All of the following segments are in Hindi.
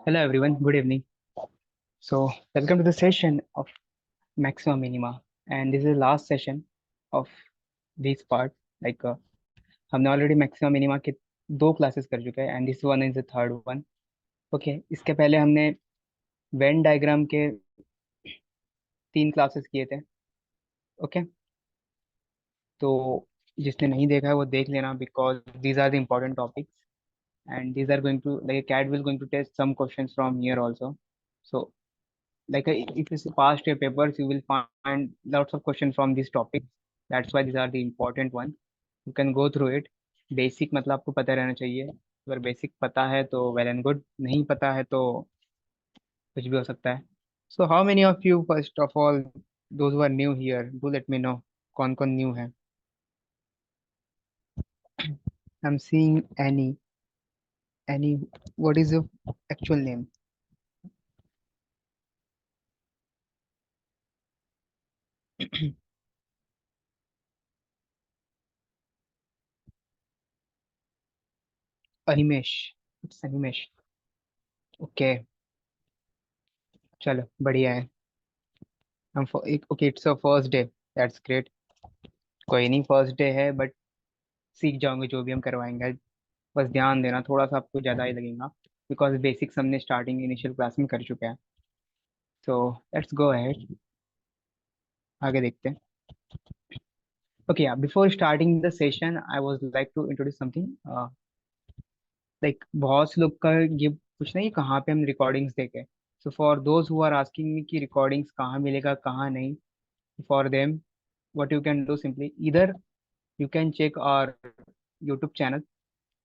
Hello everyone, good evening. So, welcome to the session of Maxima Minima, and this is the last session of this part. Like हमने ऑलरेडी मैक्सिमा मिनिमा के दो क्लासेस कर चुके हैं and this one is the third one. Okay, इसके पहले हमने वेन डायग्राम के तीन क्लासेस किए थे. ओके, तो जिसने नहीं देखा है वो देख लेना because these are the important topics and these are going to like a cat will going to test some questions from here also. So like if you pass your papers you will find lots of questions from this topic. That's why these are the important one. You can go through it. Basic मतलब आपको पता रहना चाहिए. अगर बेसिक पता है तो well and good, नहीं पता है तो कुछ भी हो सकता है. So how many of you, first of all, those who are new here, do let me know कौन कौन new है. I'm seeing any what is your actual name? Animesh. It's Animesh. Okay, चलो बढ़िया है. हम okay, it's a first day. That's great. कोई नहीं, फर्स्ट डे है बट सीख जाओगे जो भी हम करवाएंगे. बस ध्यान देना, थोड़ा सा आपको ज़्यादा ही लगेगा बिकॉज बेसिक्स हमने स्टार्टिंग इनिशियल क्लास में कर चुके हैं. सो लेट्स गो अहेड, आगे देखते हैं. Okay, before starting the session I was like to introduce something. Like बहुत से लोग का ये पूछना है कि कहाँ पे हम रिकॉर्डिंग्स देखें. So for those who are asking me कि रिकॉर्डिंग्स कहाँ मिलेगा कहाँ नहीं, for them what you can do simply either you can check our YouTube channel.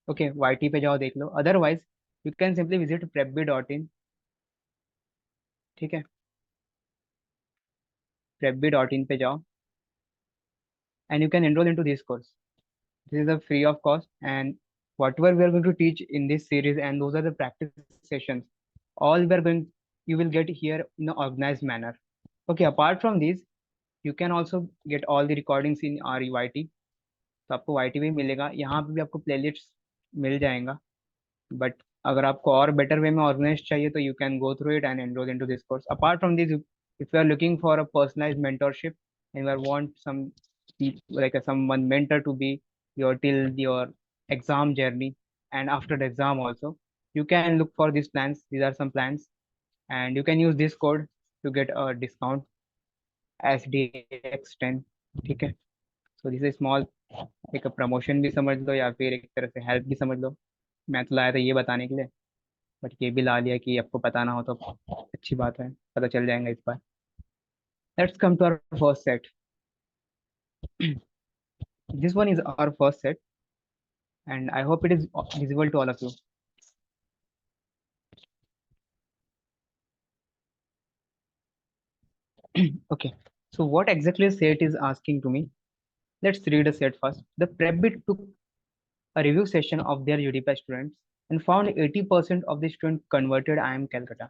Okay, YT पे जाओ देख लो, otherwise you can simply visit prepbee.in. ठीक है, prepbee.in पे जाओ and you can enroll into this course. This is a free of cost and whatever we are going to teach in this series and those are the practice sessions, all we are going, you will get here in an organized manner. Okay, apart from this you can also get all the recordings in our YT. तो आपको YT भी मिलेगा, यहाँ पे भी आपको प्लेलिस्ट मिल जाएगा. बट अगर आपको और बेटर वे में ऑर्गेनाइज चाहिए तो you can go through it and enrol into this course. Apart from this, if you are looking for a personalized mentorship and you want some like someone mentor to be your till your exam journey and after the exam also, you can look for these plans. These are some plans and you can use this code to get a discount SDX10. ठीक है, सो दिस इज स्मॉल, एक प्रमोशन भी समझ लो या फिर एक तरह से हेल्प भी समझ लो. मैं तो लाया था ये बताने के लिए, बट ये भी ला लिया कि आपको पता ना हो तो अच्छी बात है, पता चल जाएगा इस बार. Let's come to our first set. This one is our first set and I hope it is visible to all of you. Okay, so what exactly set is asking to me? Let's read a set first. The Prebit took a review session of their UDPA students and found 80% of the students converted IIM Calcutta,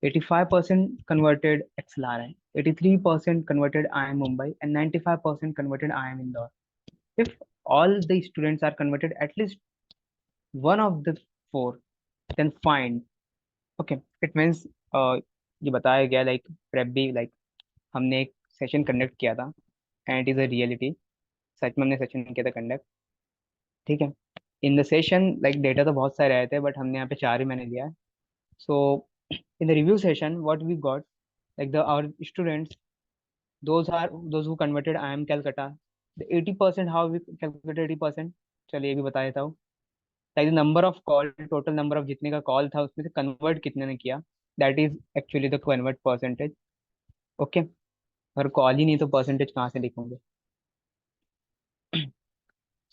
85% converted XLRI, 83% converted IIM Mumbai, and 95% converted IIM Indore. If all the students are converted at least one of the four, then fine. Okay, it means ये बताया गया like prep भी like हमने एक सेशन कंडक्ट किया था and it is a reality. सच में हमने सेशन किया था कंडक्ट. ठीक है, in the session like data तो बहुत सारे आए थे बट हमने यहाँ पे चार ही मैंने लिया है. So in the review session what we got, like the our students, those who converted IIM Calcutta, the 80%, how we calculated 80%, चलिए ये भी बता देता हूँ. Like the number of call, total number of जितने का कॉल था उसमें से कन्वर्ट कितने ने किया, that is actually the convert percentage. Okay, अगर कॉल ही नहीं तो परसेंटेज कहाँ से लिखोगे.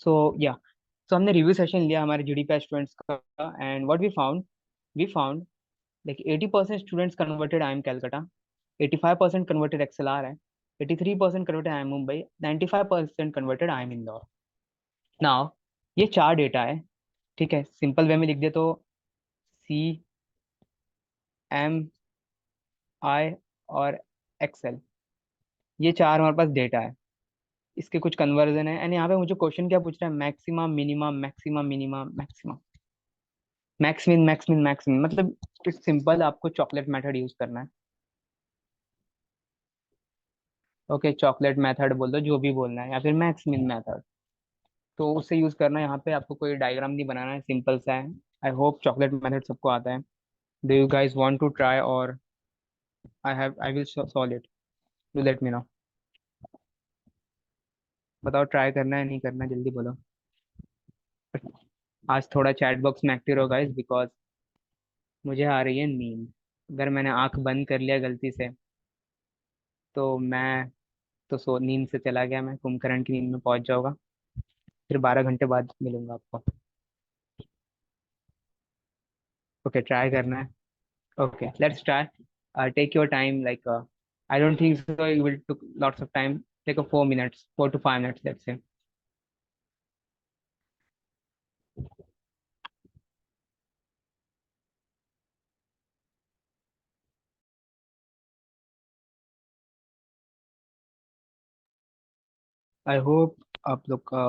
सो या, सो हमने रिव्यू सेशन लिया हमारे जीडीपी स्टूडेंट्स का and what we found like 80% students converted IIM Calcutta, 85% converted XLR है, 83% converted IIM Mumbai, 95% converted IIM Indore. Now ये चार डेटा है. ठीक है, सिंपल वे में लिख दे तो CMI और XL, ये चार हमारे पास डेटा है. इसके कुछ कन्वर्जन है, एंड यहाँ पे मुझे क्वेश्चन क्या पूछ रहा है, maximum minimum maximum minimum maximum max min max min max min, मतलब इट्स सिंपल, आपको चॉकलेट मेथड यूज करना है। ओके, चॉकलेट मेथड बोल दो, जो भी बोलना है, या फिर मैक्समिन मेथड, तो उससे यूज करना है। यहाँ पे आपको कोई डायग्राम नहीं बनाना है, सिंपल सा है। आई होप चॉकलेट मेथड सबको आता है। Do you guys want to try, और I will solve it, do let me know. बताओ ट्राई करना है नहीं करना, जल्दी बोलो। आज थोड़ा चैट बॉक्स में एक्टिव रहो गाइस, बिकॉज मुझे आ रही है नींद। अगर मैंने आंख बंद कर लिया गलती से, तो मैं तो सो नींद से चला गया, मैं कुंभकर्ण की नींद में पहुंच जाऊंगा। फिर 12 घंटे बाद मिलूंगा आपको। ओके, ट्राई करना है। Okay, let's try. Take your time, like I don't think so you will took lots of time. Take a 4 minutes, 4 to 5 minutes, let's say. I hope आप लोग का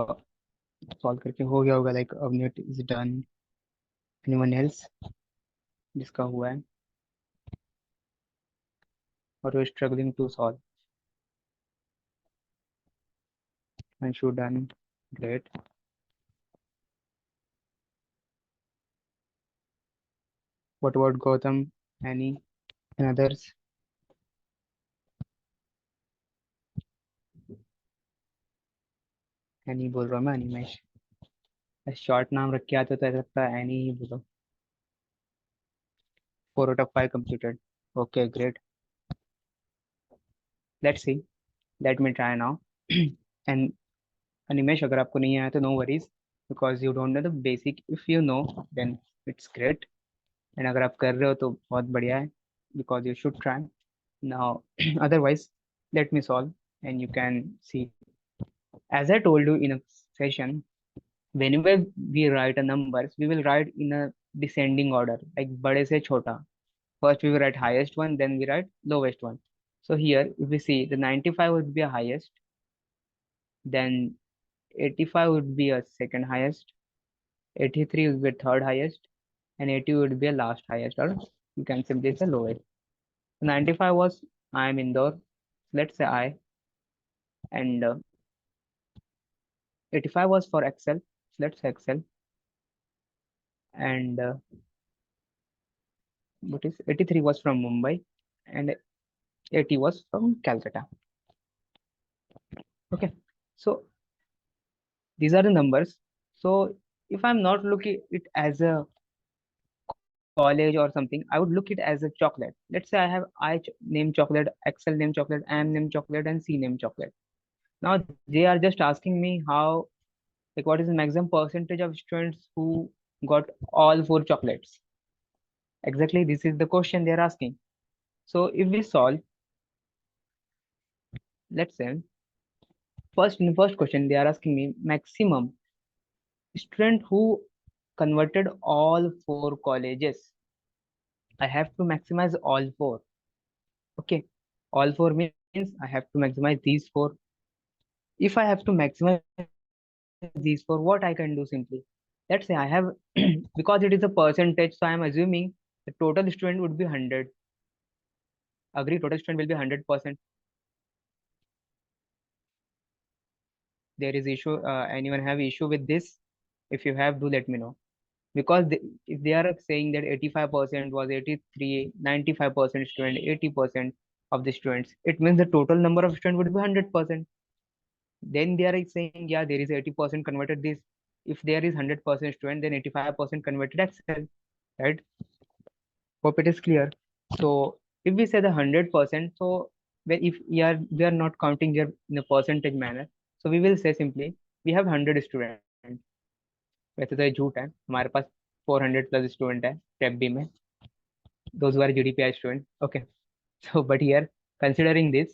सॉल्व करके हो गया होगा, like Avneet is done, anyone else जिसका हुआ है और you struggling to solve, and you done great. What about Gautam, Annie, and others? Any बोल रहा हूँ मैं, अनिमेश। शॉर्ट नाम रख के आते तो ऐसा लगता है एनी ही बोलो। 4 out of 5 completed. Okay, great. Let's see. Let me try now. And Animesh, अगर आपको नहीं आया तो no worries, because you don't know the basic. If you know, then it's great. And अगर आप कर रहे हो तो बहुत बढ़िया है, because you should try. Now, otherwise, let me solve, and you can see. As I told you in a session, whenever we write a numbers, we will write in a descending order, like बड़े से छोटा. First we will write highest one, then we write lowest one. So here, if we see, the 95 would be a highest, then 85 would be a second highest, 83 would be a third highest, and 80 would be a last highest, or you can simply say lowest. 95 was I am Indore, let's say I, and 85 was for Excel, let's say Excel, and what is 83 was from Mumbai, and 80 was from Calcutta. Okay, so these are the numbers. So if I'm not looking it as a college or something, I would look it as a chocolate. Let's say I have name chocolate, Excel name chocolate, M name chocolate, and C name chocolate. Now they are just asking me how, like, what is the maximum percentage of students who got all four chocolates? Exactly, this is the question they are asking. So if we solve, let's say first in the first question they are asking me maximum student who converted all four colleges. I have to maximize all four. Okay, all four means I have to maximize these four. If I have to maximize these four, what I can do simply, let's say I have, because it is a percentage, so I am assuming the total student would be 100. Agree, total student will be 100%. There is issue, anyone have issue with this? If you have, do let me know. Because if they are saying that 85% was 83, 95% student, 80% of the students, it means the total number of students would be 100%. Then they are saying, yeah, there is 80% converted this. If there is 100% student, then 85% converted Excel, right? Hope it is clear. So if we say the 100%, so if we are not counting here in a percentage manner, so we will say simply we have 100 students. वैसे तो ये झूठ है, हमारे पास 400+ स्टूडेंट है प्रेप बी में, those who are GDPI student. Okay, so but here considering this,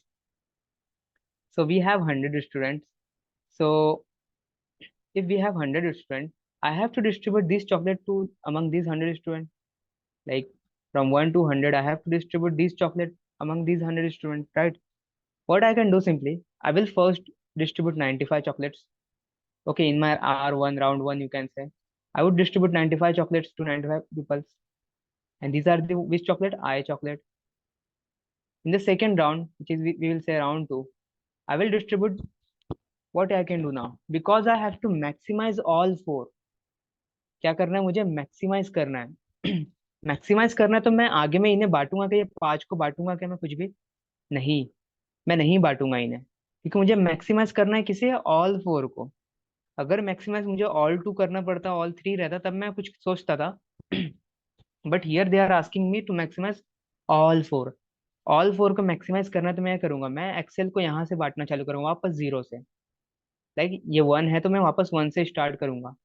so we have 100 students. So if we have 100 students, I have to distribute this chocolate to among these 100 students. Like from 1 to 100, I have to distribute these chocolate among these 100 students, right? What I can do simply, I will first distribute 95 chocolates. Okay, in my R1 round one, you can say I would distribute 95 chocolates to 95 people. And these are the which chocolate? I chocolate. In the second round, which is we will say round two, I will distribute what I can do now because I have to maximize all four. क्या करना है मुझे? मैक्सिमाइज करना है मैक्सिमाइज करना है तो मैं आगे में इन्हें बांटूंगा कि ये पांच को बांटूंगा क्या मैं कुछ भी? नहीं, मैं नहीं बांटूंगा इन्हें क्योंकि मुझे मैक्सिमाइज करना है किसे? ऑल फोर को। अगर मैक्सिमाइज मुझे ऑल टू करना पड़ता, ऑल थ्री रहता, तब मैं कुछ सोचता था but here they are asking me to maximise all four. All four को मैक्सिमाइज करना है तो मैं करूंगा, मैं एक्सेल को यहाँ से बांटना चालू करूंगा वापस जीरो से। लाइक ये वन है तो मैं वापस वन से स्टार्ट करूंगा,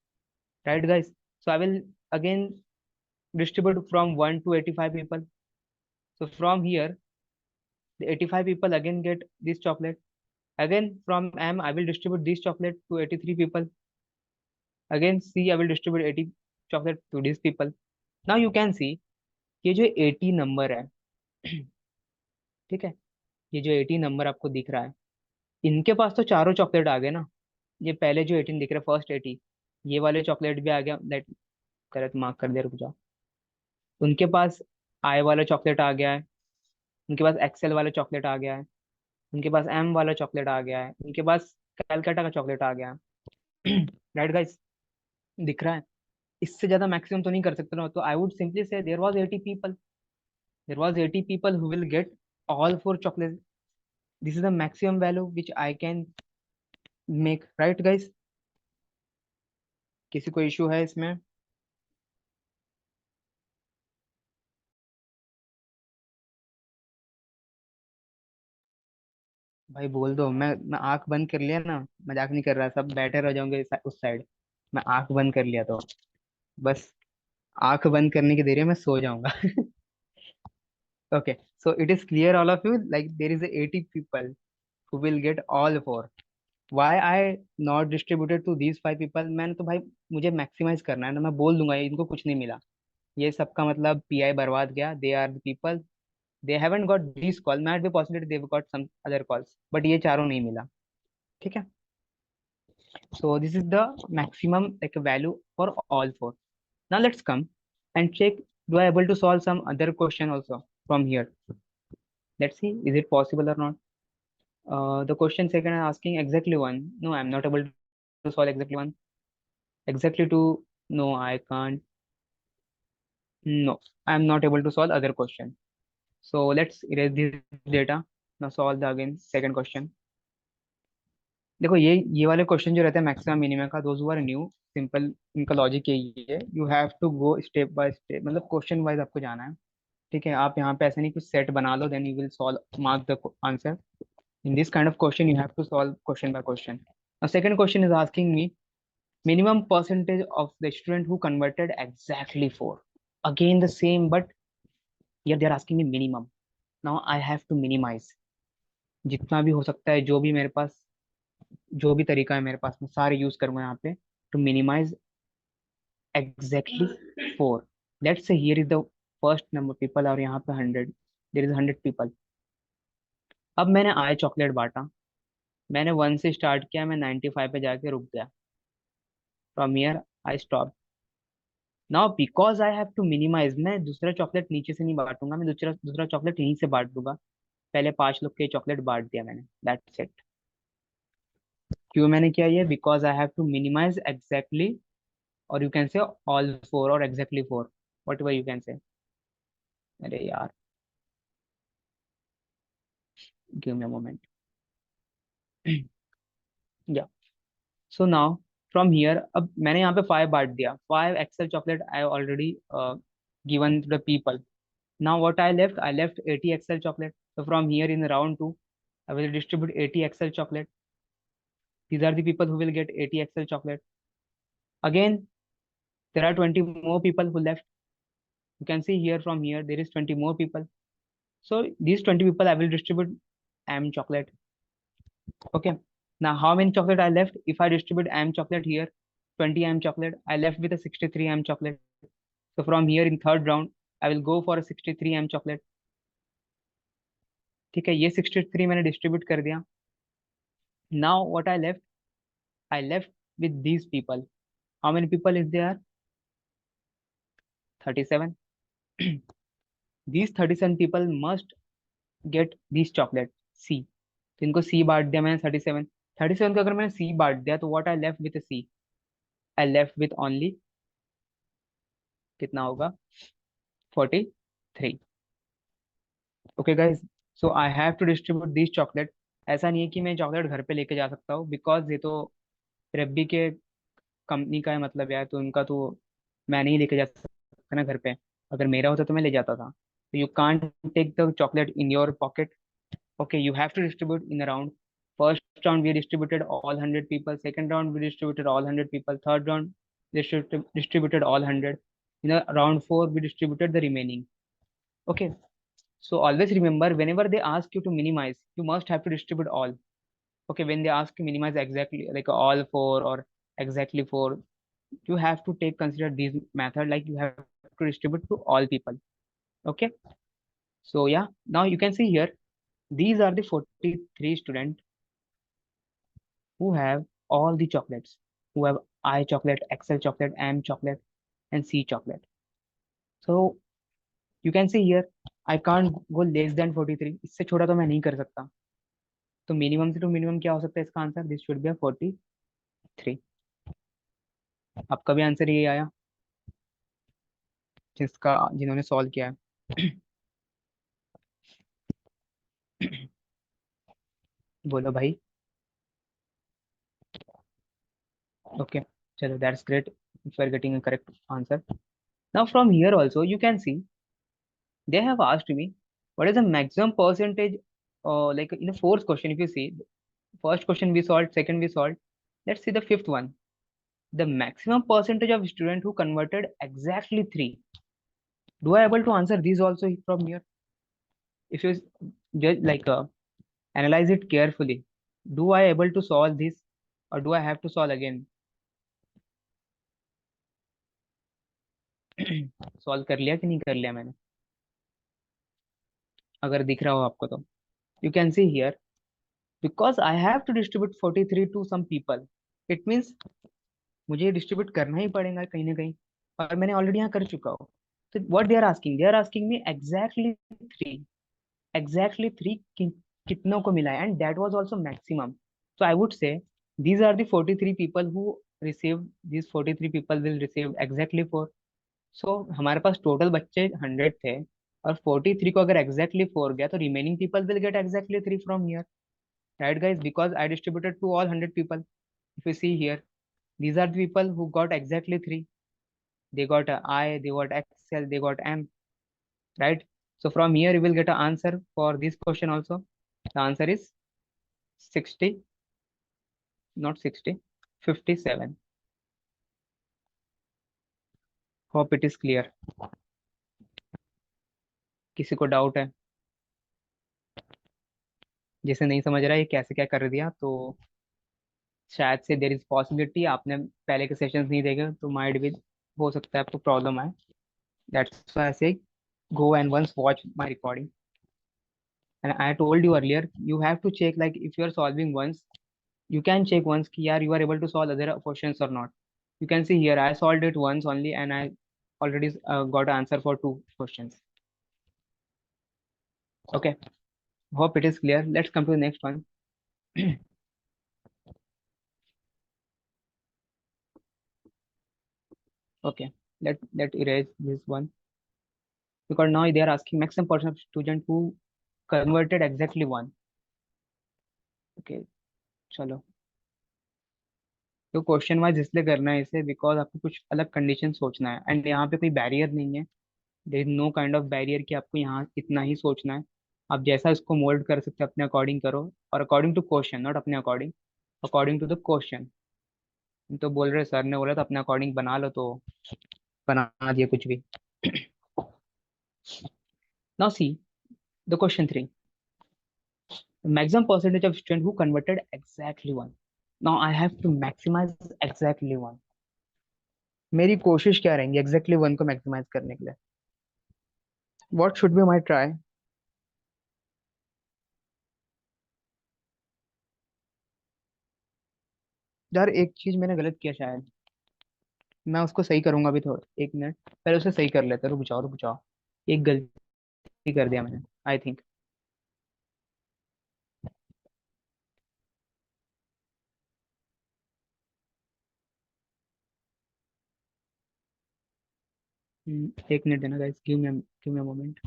right guys? So I will again distribute from 1 to 85 people. So from here, the 85 people again get this chocolate. Again from M, I will distribute this chocolate to 83 people. Again C, I will distribute 80 chocolate to these people. Now you can see ये जो 80 नंबर है ठीक है, ये जो 80 नंबर आपको दिख रहा है, इनके पास तो चारों चॉकलेट आ गए ना। ये पहले जो 18 दिख रहा है, फर्स्ट 80, ये वाले चॉकलेट भी आ गया। लेट गलत मार्क कर दे, रुक जाओ। उनके पास आई वाला चॉकलेट आ गया है, उनके पास एक्सेल वाला चॉकलेट आ गया है, उनके पास एम वाला चॉकलेट आ गया है, उनके पास कैलकाटा का चॉकलेट आ गया है राइट गाइस? दिख रहा है? इससे ज्यादा मैक्सिमम तो नहीं कर सकते ना, तो I would simply say there was 80 people, there was 80 people who will get all four chocolate. This is the maximum value which I can make, right guys? किसी को इशू है इसमें? भाई बोल दो। मैं आंख बंद कर लिया ना, मजाक नहीं कर रहा, सब बैठे रह जाओगे उस साइड। मैं आंख बंद कर लिया तो बस आंख बंद करने की देर है, मैं सो जाऊंगा okay, so it is clear all of you, like there is a 80 people who will get all four. Why I not distributed to these five people? मैंने तो भाई मुझे मैक्सिमाइज करना है ना, मैं बोल दूंगा इनको कुछ नहीं मिला, ये सबका मतलब पीआई बर्बाद गया। They are the people, they haven't got this call, might be possibility they got some other calls, but ये चारों नहीं मिला। ठीक है, so this is the maximum like value for all four. Now let's come and check, do I able to solve some other question also from here? Let's see, is it possible or not? The question second is asking exactly one. No, I'm not able to solve exactly one. Exactly two. No, I can't. No, I'm not able to solve other question. So let's erase this data. Now solve the again second question. देखो ये वाले क्वेश्चन जो रहते हैं मैक्सिमम मिनिमम का, दोज आर न्यू सिंपल। इनका लॉजिक यही है, you have to go step by step, मतलब क्वेश्चन वाइज आपको जाना है। ठीक है, आप यहाँ पे ऐसे नहीं कुछ सेट बना लो then you will solve mark the answer. In this kind of question, you have to solve question by question. Now, second question is asking me minimum percentage of the student who converted exactly four. Again, the same, but here they are asking me minimum. Now, I have to minimize. जितना भी हो सकता है, जो भी मेरे पास, जो भी तरीका है मेरे पास, मैं सारे यूज करूंगा यहाँ पे to minimize exactly four. Let's say here is the first number people और यहाँ पे 100, there is 100 people. अब मैंने आई चॉकलेट बांटा, मैंने वन से स्टार्ट किया, मैं 95 पे जाके रुक गया। From here I stop. Now because I have to minimise, मैं दूसरा चॉकलेट नीचे से नहीं बांटूंगा, मैं दूसरा दूसरा चॉकलेट यहीं से बांट दूंगा। पहले पांच लोग के चॉकलेट बांट दिया मैंने, दैट्स इट। क्यों मैंने किया ये? Because I have to minimise exactly, और you can say all four और exactly four, whatever you can say. अरे यार, गिव मी अ मोमेंट या। सो नाउ फ्रॉम हियर, अब मैंने यहाँ पे फाइव बांट दिया, five excel chocolate I already given to the people. Now what I left 80 XL chocolate. So from here in round two, I will distribute 80 XL chocolate. These are the people who will get 80 XL chocolate. Again, there are 20 more people who left. You can see here from here, there is 20 more people. So these 20 people I will distribute M chocolate. Okay. Now how many chocolate I left? If I distribute M chocolate here, 20 M chocolate, I left with a 63 M chocolate. So from here in third round, I will go for a 63 M chocolate. ठीक है, ये 63 मैंने डिस्ट्रीब्यूट कर दिया। Now what I left with these people. How many people is there? 37. These 37 people must get these chocolate C. तो इनको C बांट दिया मैंने 37 को अगर मैंने C बांट दिया तो what I left with a C? I left with only कितना होगा 43. Okay guys, so I have to distribute this chocolate. ऐसा नहीं है कि मैं चॉकलेट घर पे लेके जा सकता हूँ, बिकॉज ये तो रब्बी के कंपनी का है, मतलब यार, तो उनका तो मैं नहीं लेके जा सकता ना घर पे. अगर मेरा होता तो मैं ले जाता था. तो you can't take the chocolate in your pocket. Okay, you have to distribute in a round. First round we distributed all 100 people. Second round we distributed all 100 people. Third round distributed all 100. In a round 4 we distributed the remaining. Okay, so always remember, whenever they ask you to minimize, you must have to distribute all. Okay, when they ask you minimize exactly like all 4 or exactly 4, you have to take consider these method, like you have to distribute to all people. Okay, so yeah, now you can see here, these are the 43 students who have all the chocolates, who have I chocolate, XL chocolate, M chocolate, and C chocolate. So you can see here, I can't go less than 43. इससे छोटा तो मैं नहीं कर सकता. तो मिनिमम से टू मिनिमम क्या हो सकता है इसका आंसर? This should B 43. आपका भी आंसर ये आया, जिसका जिन्होंने सॉल्व किया है. बोलो भाई. ओके, चलो, that's great if you are getting a correct answer. Now from here also you can see, they have asked me what is the maximum percentage, like in the fourth question. If you see, first question we solved, second we solved. Let's see the fifth one. The maximum percentage of student who converted exactly 3. Do I able to answer these also from here? If you just like analyze it carefully, do I able to solve this, or do I have to solve again? Solve कर लिया कि नहीं कर लिया मैंने? अगर दिख रहा हो आपको तो you can see here, because I have to distribute 43 to some people, it means मुझे डिस्ट्रीब्यूट करना ही पड़ेगा कहीं ना कहीं, और मैंने ऑलरेडी यहाँ कर चुका हूँ. तो what they are asking me exactly 3. Exactly 3 कितनों को मिला है, and that was also maximum. So I would say these are the 43 people who receive, this 43 people will receive exactly 4. So हमारे पास टोटल बच्चे 100 थे, और 43 को अगर एग्जैक्टली 4 गया तो remaining people will get exactly 3 from here. Right guys, because I distributed to all 100 people. If you see here, these are the people who got exactly 3. They got a I, they got XL, they got M, right? So from here you will get an answer for this question also. The answer is 60, not 60, 57. Hope it is clear. किसी को डाउट है? जिसे नहीं समझ रहा है ये कैसे क्या कर दिया, तो शायद से देर इज पॉसिबिलिटी आपने पहले के सेशंस नहीं देखे, तो माइट भी हो सकता है आपको प्रॉब्लम आए. दैट्स व्हाई आई से go and once watch my recording. And I told you earlier, you have to check, like if you are solving once, you can check once कि यार you are able to solve other questions or not. You can see here I solved it once only, and I already got an answer for 2 questions. Okay, hope it is clear. Let's come to the next one. Okay, let erase this one, because now they are asking maximum percent of student who converted exactly 1. Okay, चलो. तो क्वेश्चन वाइज इसलिए करना है इसे, बिकॉज आपको कुछ अलग कंडीशन सोचना है, एंड यहाँ पे कोई बैरियर नहीं है. There is know kind of barrier कि आपको यहाँ इतना ही सोचना है. आप जैसा इसको मोल्ड कर सकते हैं अपने अकॉर्डिंग करो, और अकॉर्डिंग टू क्वेश्चन, नॉट अपने according, according to the question. तो बोल रहे सर ने बोला तो अपने अकॉर्डिंग बना लो, तो बना दिया कुछ भी. Now see the question 3. Maximum percentage of student who converted exactly 1. Now I have to maximize exactly 1. मेरी कोशिश क्या रहेंगी exactly 1 को maximize करने के लिए? What should be my try? यार एक चीज मैंने गलत किया शायद, मैं उसको सही करूंगा अभी, थोड़ा 1 मिनट पहले उसे सही कर लेते, रुक जाओ रुक जाओ। एक गलती कर दिया मैंने, आई थिंक। 1 मिनट देना guys, give me moment.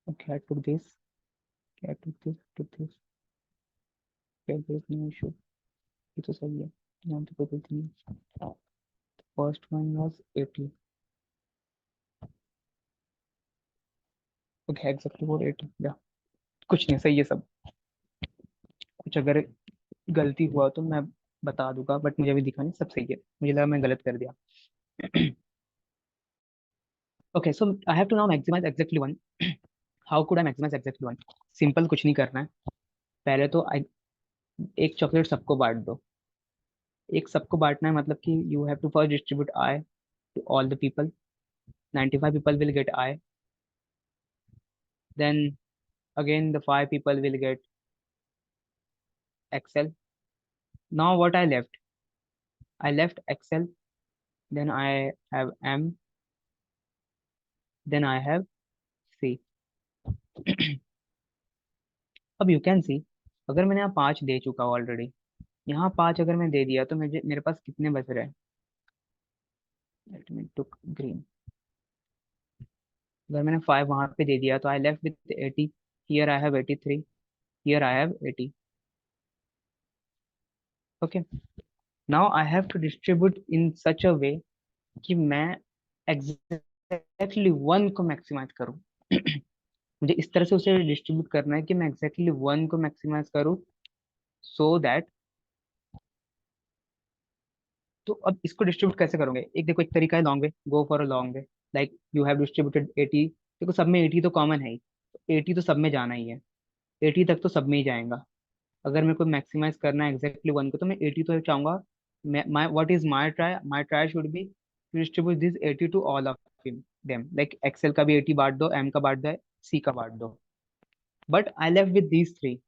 Okay I took this, I took this, there is no issue. ये तो सही है, यहाँ तो कोई गलती नहीं। First one was 80। Okay exactly वो 80 या कुछ नहीं, सही है सब। कुछ अगर गलती हुआ तो मैं बता दूंगा, बट मुझे अभी दिखा नहीं, सब सही है। मुझे लगा मैं गलत कर दिया। Okay so I have to now maximise exactly one. How could I maximise exactly one? Simple, कुछ नहीं करना है। पहले तो एक चॉकलेट सबको बांट दो। एक सबको बांटना है मतलब कि you have to first distribute I to all the people. 95 people will get I. Then again the 5 people will get XL. Now what I left? I left XL. Then I have M. Then I have C. अब यू कैन सी, अगर मैंने यहाँ 5 दे चुका हूँ ऑलरेडी, यहाँ 5 अगर मैं दे दिया तो मुझे, मेरे पास कितने बच रहे हैं? Let me took green. अगर मैंने 5 वहां पे दे दिया तो I left with 80। Here I have 83। Here I have 80। Okay, now I have to distribute in such a way कि मैं एग्जैक्टली वन को मैक्सिमाइज करूं। मुझे इस तरह से उसे डिस्ट्रीब्यूट करना है कि मैं एग्जैक्टली वन को मैक्सिमाइज करूं, सो दैट। तो अब इसको डिस्ट्रीब्यूट कैसे करोगे? एक देखो, एक तरीका है long way, go for a long way. Like you have distributed 80। देखो सब में 80 तो कॉमन है ही, 80 तो सब में जाना ही है। 80 तक तो सब में ही जाएगा। अगर मेरे को मैक्सिमाइज करना है एग्जैक्टली वन को, तो मैं 80 तो चाहूंगा। My what is my try should be to distribute this 80 to all of them. Like excel का भी 80 बांट दो, एम का बांट दो, सी का बांट दो। But I left with these three.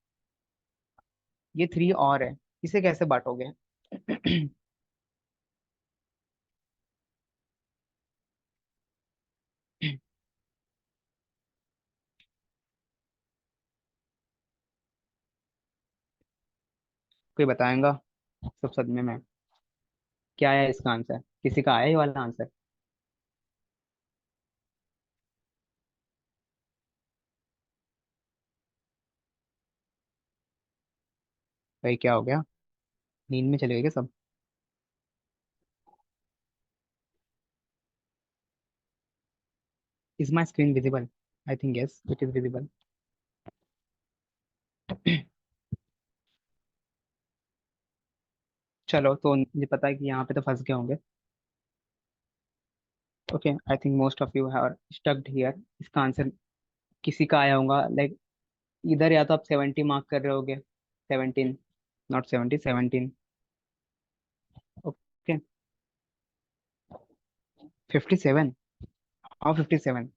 ये थ्री और है, इसे कैसे बांटोगे? कोई बताएगा? सब सदमे में। क्या है इसका आंसर? किसी का आया ये वाला आंसर? भाई क्या हो गया, नींद में चले गए क्या सब? Is my screen visible? I think yes it is visible. चलो, तो मुझे पता है कि यहाँ पे तो फंस गए होंगे। Okay I think most of you have स्टक्ड here. इसका आंसर किसी का आया होगा, लाइक इधर या तो आप 70 मार्क कर रहे होगे। 17, not 70, 17। Okay 57। How 57?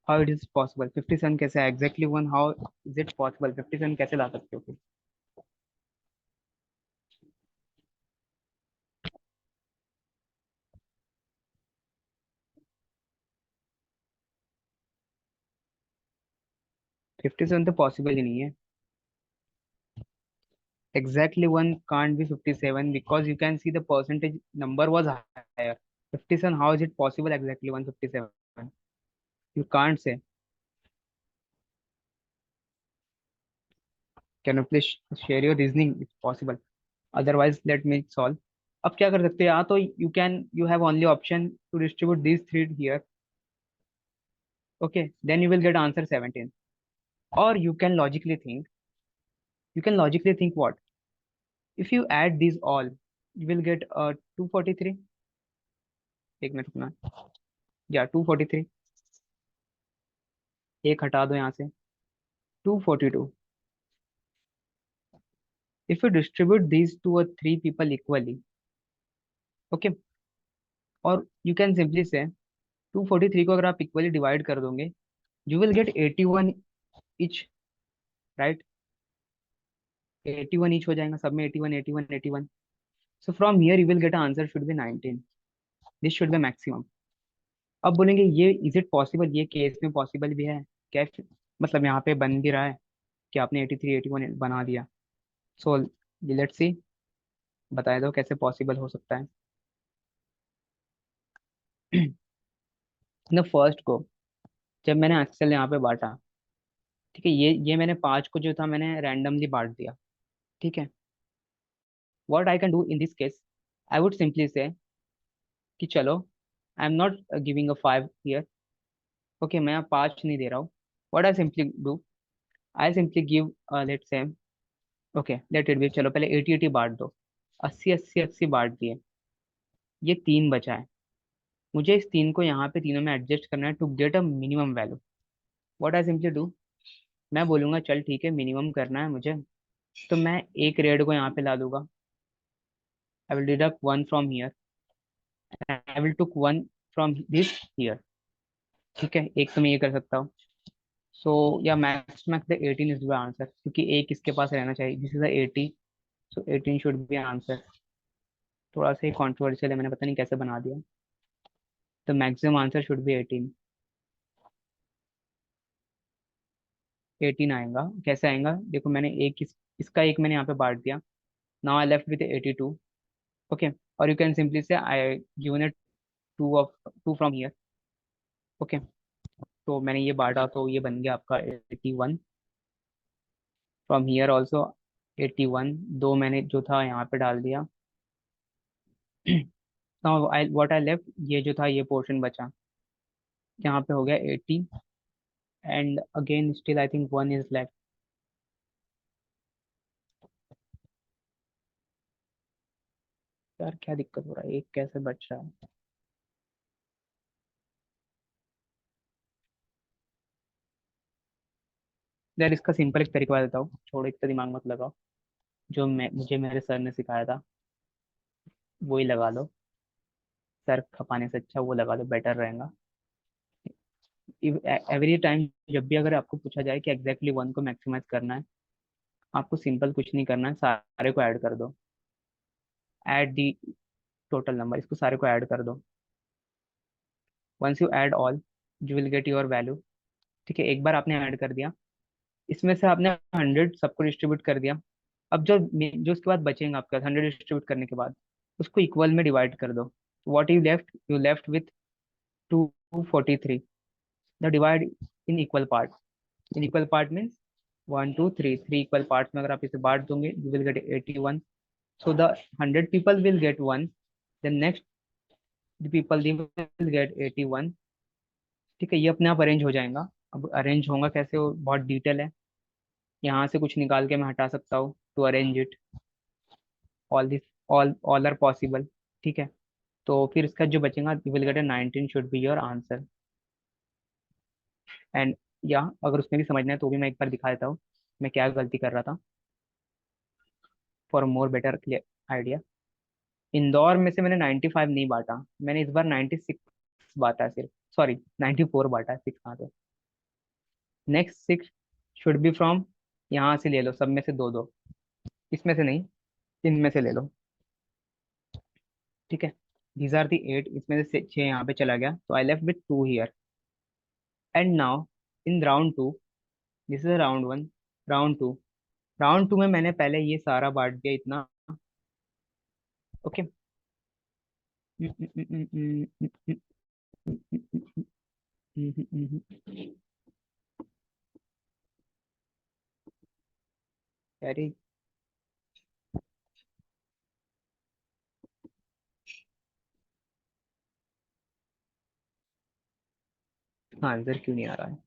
How it is possible? 57 कैसे exactly one? How is it possible? 57 कैसे ला सकते हो? 57 तो पॉसिबल ही नहीं है। Exactly one can't be 57 because you can see the percentage number was higher. 57, how is it possible exactly 157? You can't say. Can you please share your reasoning if possible? Otherwise, let me solve. अब क्या कर सकते हैं? या तो you have only option to distribute these three here. Okay, then you will get answer 17. Or you can logically think what? If you add these all, you will get 243. एक मिनट रुकना। Yeah, 243. एक हटा दो यहाँ से, 242. If you distribute these to a three people equally, okay, और you can simply say 243 को अगर आप इक्वली डिवाइड कर दोगे, you will get 81 each, right? 81 each हो जाएगा सब में, 81 81 81. So from here you will get answer should be 19. This should be maximum. अब बोलेंगे ये इज इट पॉसिबल, ये केस में पॉसिबल भी है क्या? मतलब यहाँ पे बन भी रहा है कि आपने 83 81 बना दिया. सो लेट्स सी, बताए दो कैसे पॉसिबल हो सकता है. ना फर्स्ट को जब मैंने एक्सेल यहाँ पे बांटा, ठीक है, ये मैंने पांच को जो था मैंने रैंडमली बांट दिया. ठीक है, what I can do in this case, I would simply say कि चलो आई am not giving a 5 here. Okay, मैं यहाँ 5 नहीं दे रहा हूँ. What I simply do, I simply give let's say, okay let it be, चलो पहले 80 80 बांट दो. 80 80 80 बांट दिए, ये तीन बचा है. मुझे इस तीन को यहाँ पे तीनों में एडजस्ट करना है to get a minimum value. What I simply do, मैं बोलूंगा चल ठीक है मिनिमम करना है मुझे, तो मैं एक रेड को यहाँ पे ला दूंगा. I will deduct one from here, I will took one from this here. ठीक है, एक तो मैं ये कर सकता हूँ. सो या max max the 18 is the answer, क्योंकि एक इसके पास रहना चाहिए. This is the 80, so 18 should be answer. थोड़ा सा ही कॉन्ट्रोवर्शियल है, मैंने पता नहीं कैसे बना दिया. तो मैक्सिमम आंसर शुड बी 18. 18 आएगा. कैसे आएगा देखो, मैंने एक इसका एक मैंने यहाँ पे बांट दिया. Now I left with 82. Okay, और you can simply say I given it to of to from here. Okay, तो मैंने ये बांटा तो ये बन गया आपका 81. फ्रॉम हियर ऑल्सो 81, दो मैंने जो था यहाँ पे डाल दिया. Now I what I left, ये जो था ये पोर्शन बचा, यहाँ पे हो गया 80. And again still I think one is left. यार क्या दिक्कत हो रहा है, एक कैसे बच रहा है? यार इसका सिंपल एक तरीका देता हूँ, छोड़ो इतना दिमाग मत लगाओ. जो मैं मुझे मेरे सर ने सिखाया था वही लगा लो. सर खपाने से अच्छा वो लगा लो, बेटर रहेगा. एवरी टाइम जब भी अगर आपको पूछा जाए कि एग्जैक्टली वन को मैक्सिमाइज करना है, आपको सिंपल कुछ नहीं करना है, सारे को ऐड कर दो. ऐड दी टोटल नंबर, इसको सारे को ऐड कर दो. Once you add all you will get your value. ठीक है, एक बार आपने ऐड कर दिया, इसमें से आपने 100 सबको डिस्ट्रीब्यूट कर दिया. अब जो जो उसके बाद बचेगा आपके पास 100 डिस्ट्रीब्यूट करने के बाद, उसको इक्वल में डिवाइड कर दो. What you left with 243. The divide in equal part. In equal part means 1 2 3, three equal part में अगर आप इसे बांट दोगे you will get 81. So the 100 people will get one, then next people will get 81. ठीक है, ये अपने आप अरेंज हो जाएगा. अब अरेंज होगा कैसे, वो बहुत डिटेल है. यहाँ से कुछ निकाल के मैं हटा सकता हूँ to arrange it. All this all are possible. ठीक है, तो फिर इसका जो बचेगा you will get a 19 should be your answer. And या अगर उसमें भी समझना है तो भी मैं एक बार दिखा देता हूँ मैं क्या गलती कर रहा था, for more better clear idea. Indore में से मैंने 95 नहीं बांटा, मैंने इस बार 96 बांटा है सिर्फ. सॉरी 94 बांटा है, सिक्स कहाँ पे. Next six should be from, यहाँ से ले लो सब में से दो दो, इसमें से नहीं, इनमें से ले लो. ठीक है, दीज आर दी 8, इसमें से 6 यहाँ पे चला गया, तो I left with 2 here. And now in round to, this is round one, round to. Round to में मैंने पहले ये सारा बांट दिया इतना. ओके, अरे आंसर क्यों नहीं आ रहा है?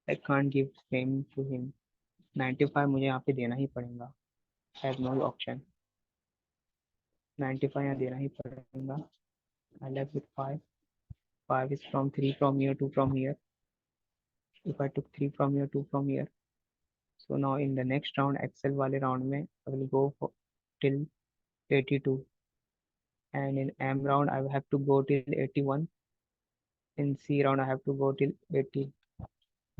I can't give same to him. 95 मुझे यहाँ पे देना ही पड़ेगा, हैव नो ऑप्शन. 95 यहाँ देना ही पड़ेगा. आई left with 5. 5 is from 3 from here, 2 from here. If I took 3 from here, 2 from here. So now in the next round, Excel wale round mein, I will go for till 82. And in M round, I will have to go till 81. In C round, I have to go till 80.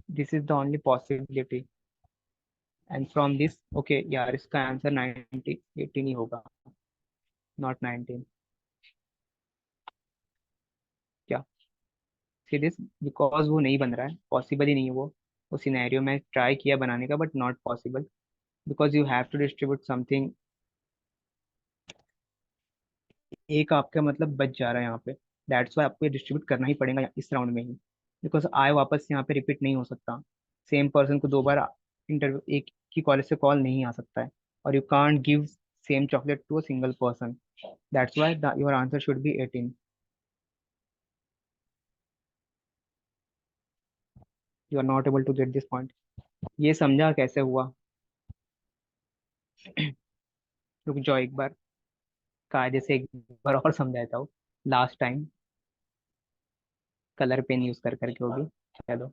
This is the only possibility. And from this, okay, yeah, इसका आंसर 90, 18 ही होगा, not 19. क्या? See this, because वो नहीं बन रहा है, पॉसिबल ही नहीं है वो सिनेरियो में ट्राई किया बनाने का, but not possible, because you have to distribute something. एक आपका मतलब बच जा रहा है यहाँ पे. दैट्स वाई आपको डिस्ट्रीब्यूट करना ही पड़ेगा इस राउंड में ही, बिकॉज आई वापस यहाँ पे रिपीट नहीं हो सकता. सेम पर्सन को दो बार इंटरव्यू एक ही कॉलेज से कॉल नहीं आ सकता है, और you can't give same chocolate to a single person. That's why your answer should be 18. You are not able to get this point. ये समझा कैसे हुआ? रुक जाओ एक बार, कायदे से एक बार और समझाता हूँ. Last time colour pen use कर करके होगी. चलो,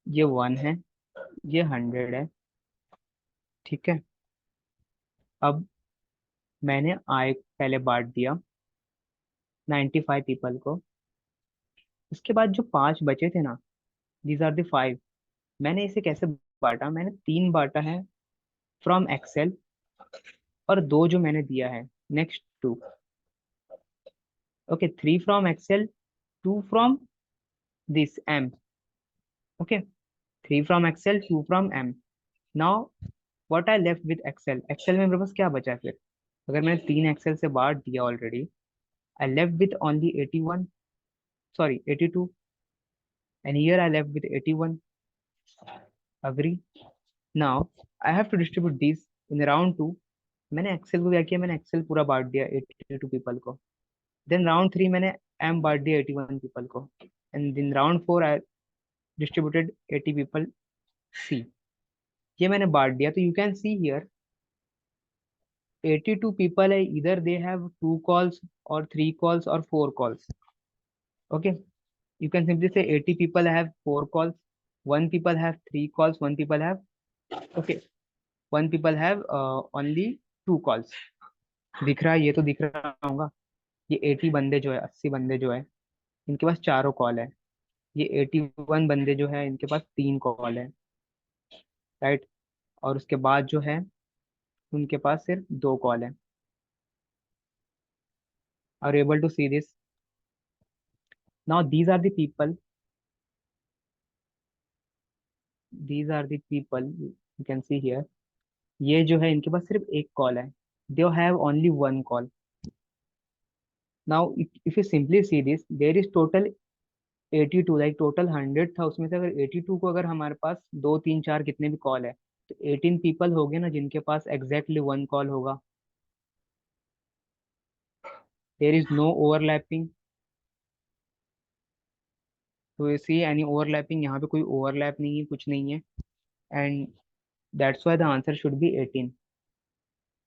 ये 1 है, ये 100 है, ठीक है. अब मैंने आई पहले बांट दिया 95 पीपल को. उसके बाद जो 5 बचे थे ना, दीज आर द 5. मैंने इसे कैसे बांटा? मैंने 3 बांटा है फ्रॉम एक्सेल, और 2 जो मैंने दिया है next to. Okay, 3 from excel, 2 from this M. Okay, 3 from excel, 2 from M. Now what I left with excel. Excel में मेरे पास क्या बचा है फिर? अगर मैंने 3 एक्सेल से बांट दिया already, I left with only 81, sorry 82, and here I left with 81. Agree? Now I have to distribute these in round 2. मैंने एक्सेल को क्या किया? मैंने एक्सेल पूरा बांट दिया 82 पीपल को. देन राउंड 3 मैंने एम बांट दिया 81 पीपल को. एंड दिन राउंड 4 आई डिस्ट्रीब्यूटेड 80 पीपल सी. ये मैंने बांट दिया. तो you can see here 82 people है, इधर दे हैव 2 कॉल्स और 3 कॉल्स और 4 calls. Okay, you can simply say 80 people have 4 calls, 1 people have 3 calls, 1 people have, okay, 1 people have only 2 calls. दिख रहा है? ये तो दिख रहा होगा. ये 80 बंदे जो है, 80 बंदे जो है, इनके पास चारों कॉल है. ये 81 बंदे जो है, इनके पास 3 कॉल है, राइट. और उसके बाद जो है, उनके पास सिर्फ 2 कॉल है. Are able to see this? Now these are the people you can see here. ये जो है, इनके पास सिर्फ एक कॉल है. They have only one call. Now if you simply see this, there is total 82, like total 100 था, उसमें से अगर 82 को अगर हमारे पास 2 3 4 कितने भी कॉल है, तो 18 पीपल हो गए ना जिनके पास एग्जैक्टली वन कॉल होगा. There is no overlapping. तो यू सी एनी ओवरलैपिंग? यहाँ पे कोई ओवरलैप नहीं है, कुछ नहीं है. And that's why the answer should be 18.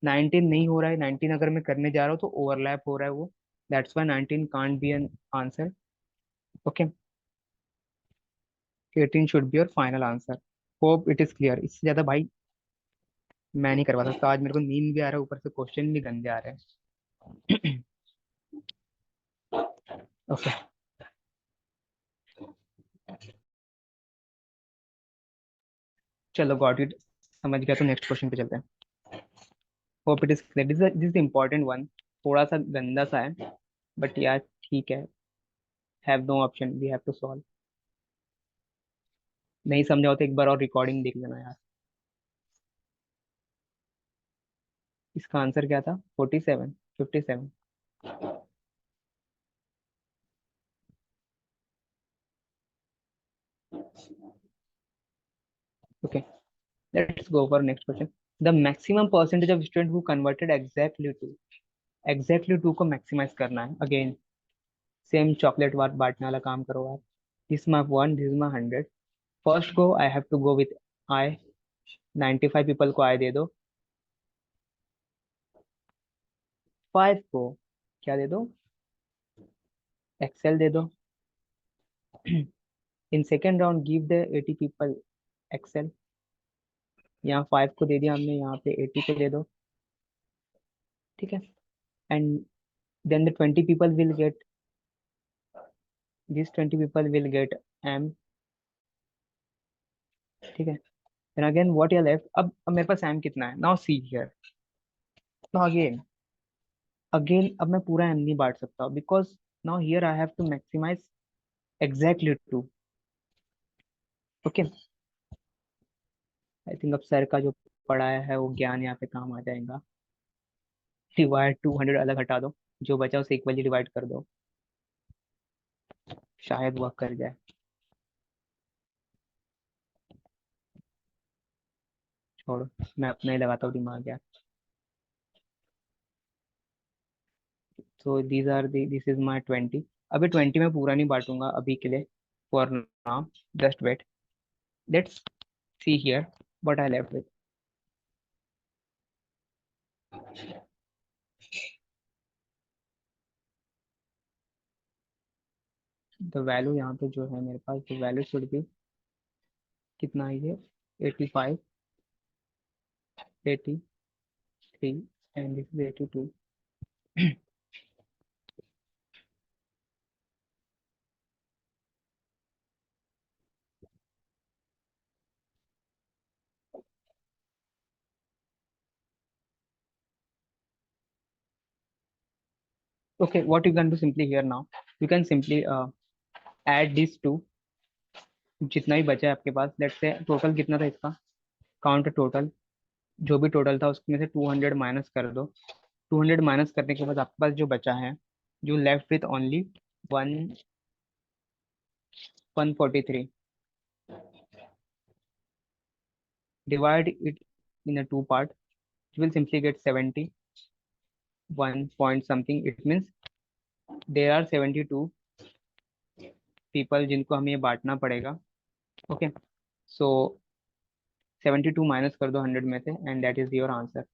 19 नहीं हो रहा है. 19 अगर मैं करने जा रहा हूँ तो ओवरलैप हो रहा है वो. That's why 19 can't be an answer. Okay, 18 should be your final answer. Hope it is clear. इससे ज्यादा भाई मैं नहीं करवा सकता. आज मेरे को नींद भी आ रहा है, ऊपर से क्वेश्चन भी गंदे आ रहे हैं. ओके, चलो गॉट इट, समझ गया. तो नेक्स्ट क्वेश्चन पे चलते हैं. Hope it is clear. This is important one. थोड़ा सा गंदा सा है, बट यार ठीक है. Have no option, we have to solve. नहीं समझा हो तो एक बार और रिकॉर्डिंग देख लेना यार. इसका आंसर क्या था? 47, 57. Okay, let's go for next question. The maximum percentage of student who converted exactly to को maximize करना है. Again, same chocolate बार बांटने वाला काम करो यार. This is my 1, this is my 100. First go, I have to go with I. 95 people को I दे दो. 5 को क्या दे दो? एक्सेल दे दो. In second round give the 80 people excel. यहाँ 5 को दे दिया हमने, यहाँ पे 80 को दे दो. ठीक है. And then the 20 people will get, this 20 people will get M. ठीक है. Then again what you left, अब मेरे पास एम कितना है. Now see here. Now again, अब मैं पूरा एम नहीं बांट सकता because now here I have to maximize exactly two. Okay. I think अब सर का जो पढ़ाया है वो ज्ञान यहाँ पे काम आ जाएगा. डिवाइड 200 अलग हटा दो, जो बचा उसे इक्वली डिवाइड कर दो, शायद वह कर जाए. छोड़ो, मैं अपना ही लगाता हूँ दिमाग यार. तो these are the, this is my 20. अभी 20 में पूरा नहीं बांटूंगा अभी के लिए, for now. Just wait, let's see here what I left with. The value यहाँ पे जो है मेरे पास, द वैल्यू शुड बी कितना है ये, 85, 83 and this is 82. Okay, what you can do simply here now, you can simply add these two. जितना भी बचा है आपके पास, लेट्स से टोटल कितना था इसका, काउंट टोटल. जो भी टोटल था उसमें से 200 माइनस कर दो. 200 माइनस करने के बाद आपके पास जो बचा है, जो left with only one 143. Divide it in a two part, you will simply get 71 point something. It means there are 72 people जिनको हमें ये बांटना पड़ेगा. ओके. सो 72 माइनस कर दो 100 में से and that is your answer.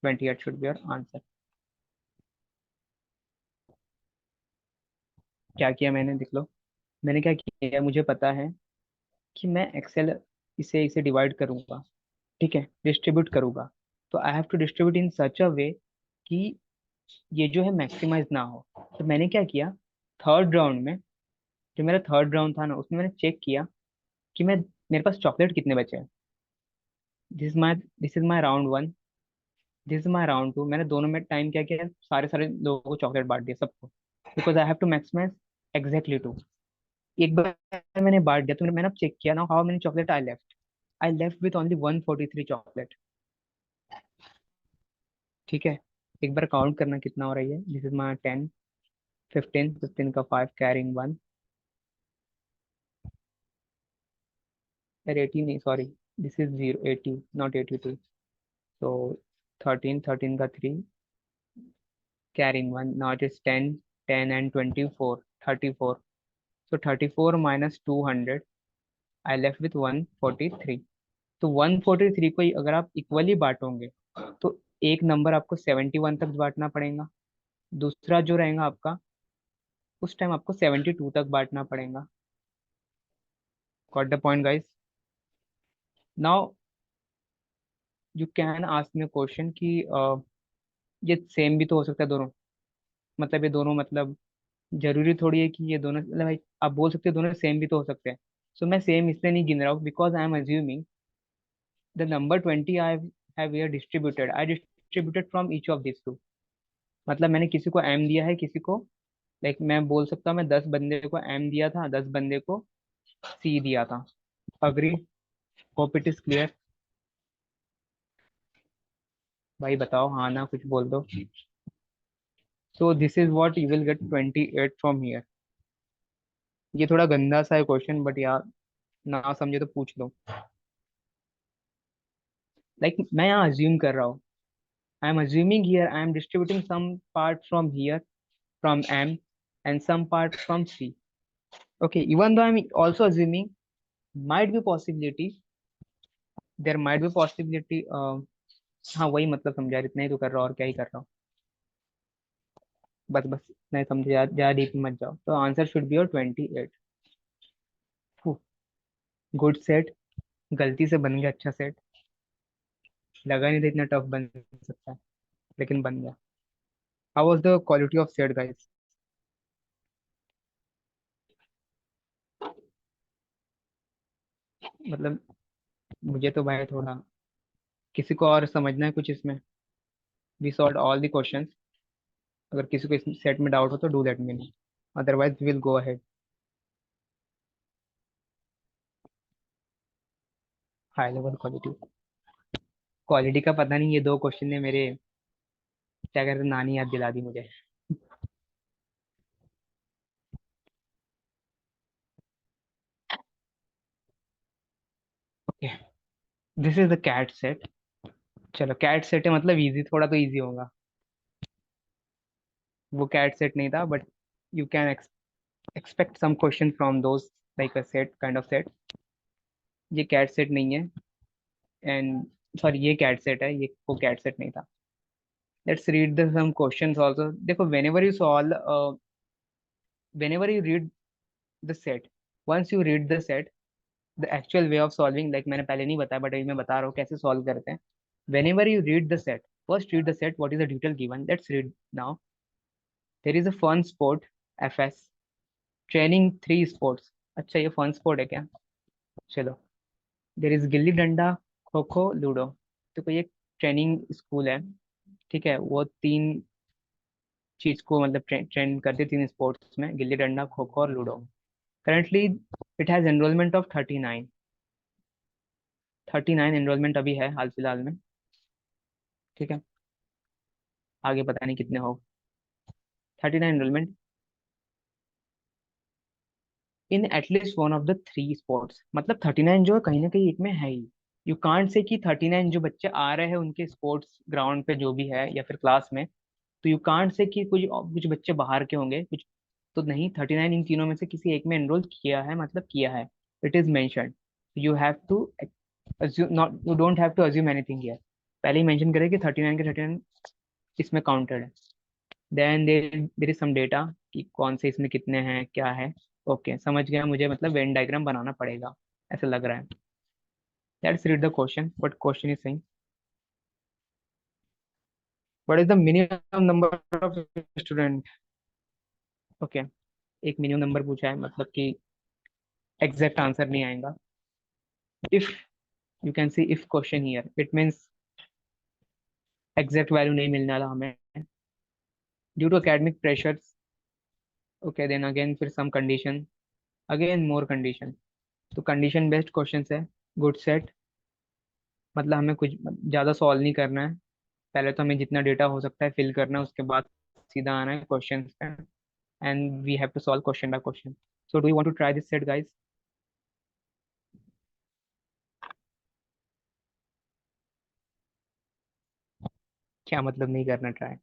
28 should be your answer. क्या किया मैंने, देख लो. मैंने क्या किया, मुझे पता है कि मैं एक्सेल इसे इसे डिवाइड करूंगा. ठीक है, डिस्ट्रीब्यूट करूंगा. तो I have to distribute in such a way कि ये जो है मैक्सिमाइज ना हो. तो मैंने क्या किया, थर्ड राउंड में, जो मेरा थर्ड राउंड था ना, उसमें मैंने चेक किया कि मैं, मेरे पास चॉकलेट कितने बचे हैं. This is my round one, this is my round to. मैंने दोनों में टाइम क्या किया, सारे सारे लोगों को चॉकलेट बांट दिया सबको, because I have to maximize exactly two. एक बार मैंने बांट दिया तो मैंने अब चेक किया ना, how many chocolate I left with only 143 chocolate. ठीक है. एक बार काउंट करना कितना हो रही है. दिस इज माई 10, 15, 15 का 5 कैरिंग 1. अरे 80 नहीं, सॉरी, दिस इज 0, 80 नॉट 82. सो 13, 13 का 3 carrying 1. Now it is 10, 10 and 24, 34. So 34 minus 200, I left with 143. तो 143 को ही अगर आप इक्वली बांटोगे तो एक नंबर आपको 71 तक बांटना पड़ेगा, दूसरा जो रहेगा आपका उस टाइम आपको 72 तक बांटना पड़ेगा. Got the point guys. Now you can ask me question कि ये सेम भी तो हो सकता है दोनों. मतलब ये दोनों, मतलब जरूरी थोड़ी है कि ये दोनों, मतलब भाई आप बोल सकते हो दोनों सेम भी तो हो सकते हैं. सो मैं सेम इसलिए नहीं गिन रहा हूँ because I am assuming the number 20 I have here distributed, I distributed from each of this two. मतलब मैंने किसी को एम दिया है, किसी को, लाइक मैं बोल सकता हूँ मैं 10 बंदे को एम दिया था, 10 बंदे को सी दिया था. Agree. Hope it is clear. भाई बताओ हाँ ना, कुछ बोल दो. सो this is what you will gate 28 from here. ये थोड़ा गंदा सा है क्वेश्चन, बट यार ना समझे तो पूछ लो. लाइक मैं यहाँ अज्यूम कर रहा हूँ. I am assuming here I am distributing some part from here, from M, and some part from C. Okay, even though I'm also assuming might be possibility, there might be possibility. हाँ वही मतलब समझा, इतना ही तो कर रहा हूँ और क्या ही कर रहा हूँ। बस बस नहीं समझे, ज्यादा डीप मत जाओ। तो answer should be your 28। Good set. गलती से बन गया अच्छा सेट। लगा नहीं था इतना टफ बन सकता है, लेकिन बन गया। How was the quality of set guys? मतलब मुझे तो भाई थोड़ा, किसी को और समझना है कुछ इसमें? We solve all the questions. अगर किसी को इस सेट में डाउट हो तो do let me know, otherwise we will go ahead. High level quality. Quality का पता नहीं, ये दो क्वेश्चन ने मेरे क्या कहते हैं, नानी याद दिला दी मुझे। Okay, this is the CAT set. चलो कैट सेट है मतलब इजी, थोड़ा तो इजी होगा। वो कैट सेट नहीं था, but you can expect some question from those, like a set kind of set. ये कैट सेट नहीं है, एंड सॉरी ये कैट सेट है, ये वो कैट सेट नहीं था। Let's read the some questions also. देखो whenever you solve, whenever you read the set, once you read the set, the actual way of solving, like मैंने पहले नहीं बताया बट अभी मैं बता रहा हूँ कैसे सॉल्व करते हैं। whenever you read the set, first read the set, what is the detail given, let's read now. there is a fun sport, FS, training three sports। अच्छा ये फन स्पोर्ट है क्या? चलो। There is gilli danda, kho kho, ludo. तो कोई एक ट्रेनिंग स्कूल है, ठीक है, वो तीन चीज को मतलब ट्रेन करते हैं, तीन स्पोर्ट्स में, गिल्ली डंडा, खो खो और ludo. Currently it has enrolment of 39। 39 enrolment अभी है हाल फिलहाल में, ठीक है। आगे पता नहीं कितने हो। 39 enrolment in at least one of the three sports, मतलब 39 जो है कहीं ना कहीं एक में है ही। यू कांट से कि 39 जो बच्चे आ रहे हैं उनके स्पोर्ट्स ग्राउंड पे जो भी है या फिर क्लास में, तो यू कांट से कि कुछ कुछ बच्चे बाहर के होंगे कुछ। तो नहीं, 39 इन तीनों में से किसी एक में एनरोल किया है, मतलब किया है। It is mentioned. You have to assume, not you don't have to assume anything here. पहले ही मेंशन करें कि 39 के 39 इसमें काउंटेड है। Then there is some data कि कौन से इसमें कितने हैं क्या है। ओके समझ गया मुझे, मतलब वेन डायग्राम बनाना पड़ेगा ऐसा लग रहा है। Let's read the question, but question is saying what is the minimum number of student. Okay, एक मिनिमम नंबर पूछा है, मतलब कि एग्जैक्ट आंसर नहीं आएगा। If you can see if question here, it means exact value नहीं मिलने वाला हमें, due to academic pressures. Okay then again फिर some condition, again more condition. तो कंडीशन बेस्ड क्वेश्चन है। गुड सेट, मतलब हमें कुछ ज़्यादा सॉल्व नहीं करना है। पहले तो हमें जितना डेटा हो सकता है फिल करना है, उसके बाद सीधा आना है क्वेश्चन पे, and we have to solve question by question. So do you want to try this set guys? क्या मतलब नहीं करना ट्राई?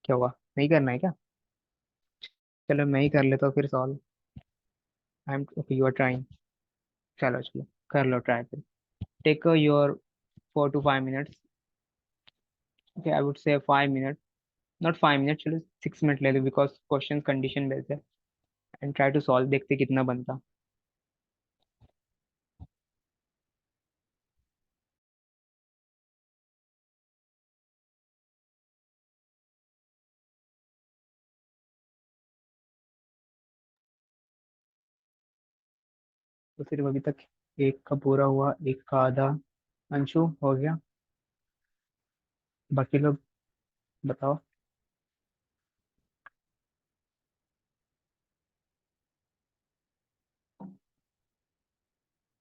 क्या हुआ, नहीं करना है क्या? चलो मैं ही कर लेता हूँ फिर solve. I am okay, you are trying. चलो चलो कर लो ट्राई फिर। Take your 4 to 5 minutes। Okay I would say 5 minute, not 5 minute, चलो 6 मिनट ले लो, बिकॉज क्वेश्चन कंडीशन बेस्ड है। एंड ट्राई टू सॉल्व, देखते कितना बनता। तो सिर्फ अभी तक एक का पूरा हुआ, एक का आधा। अंशु हो गया, बाकी लोग बताओ।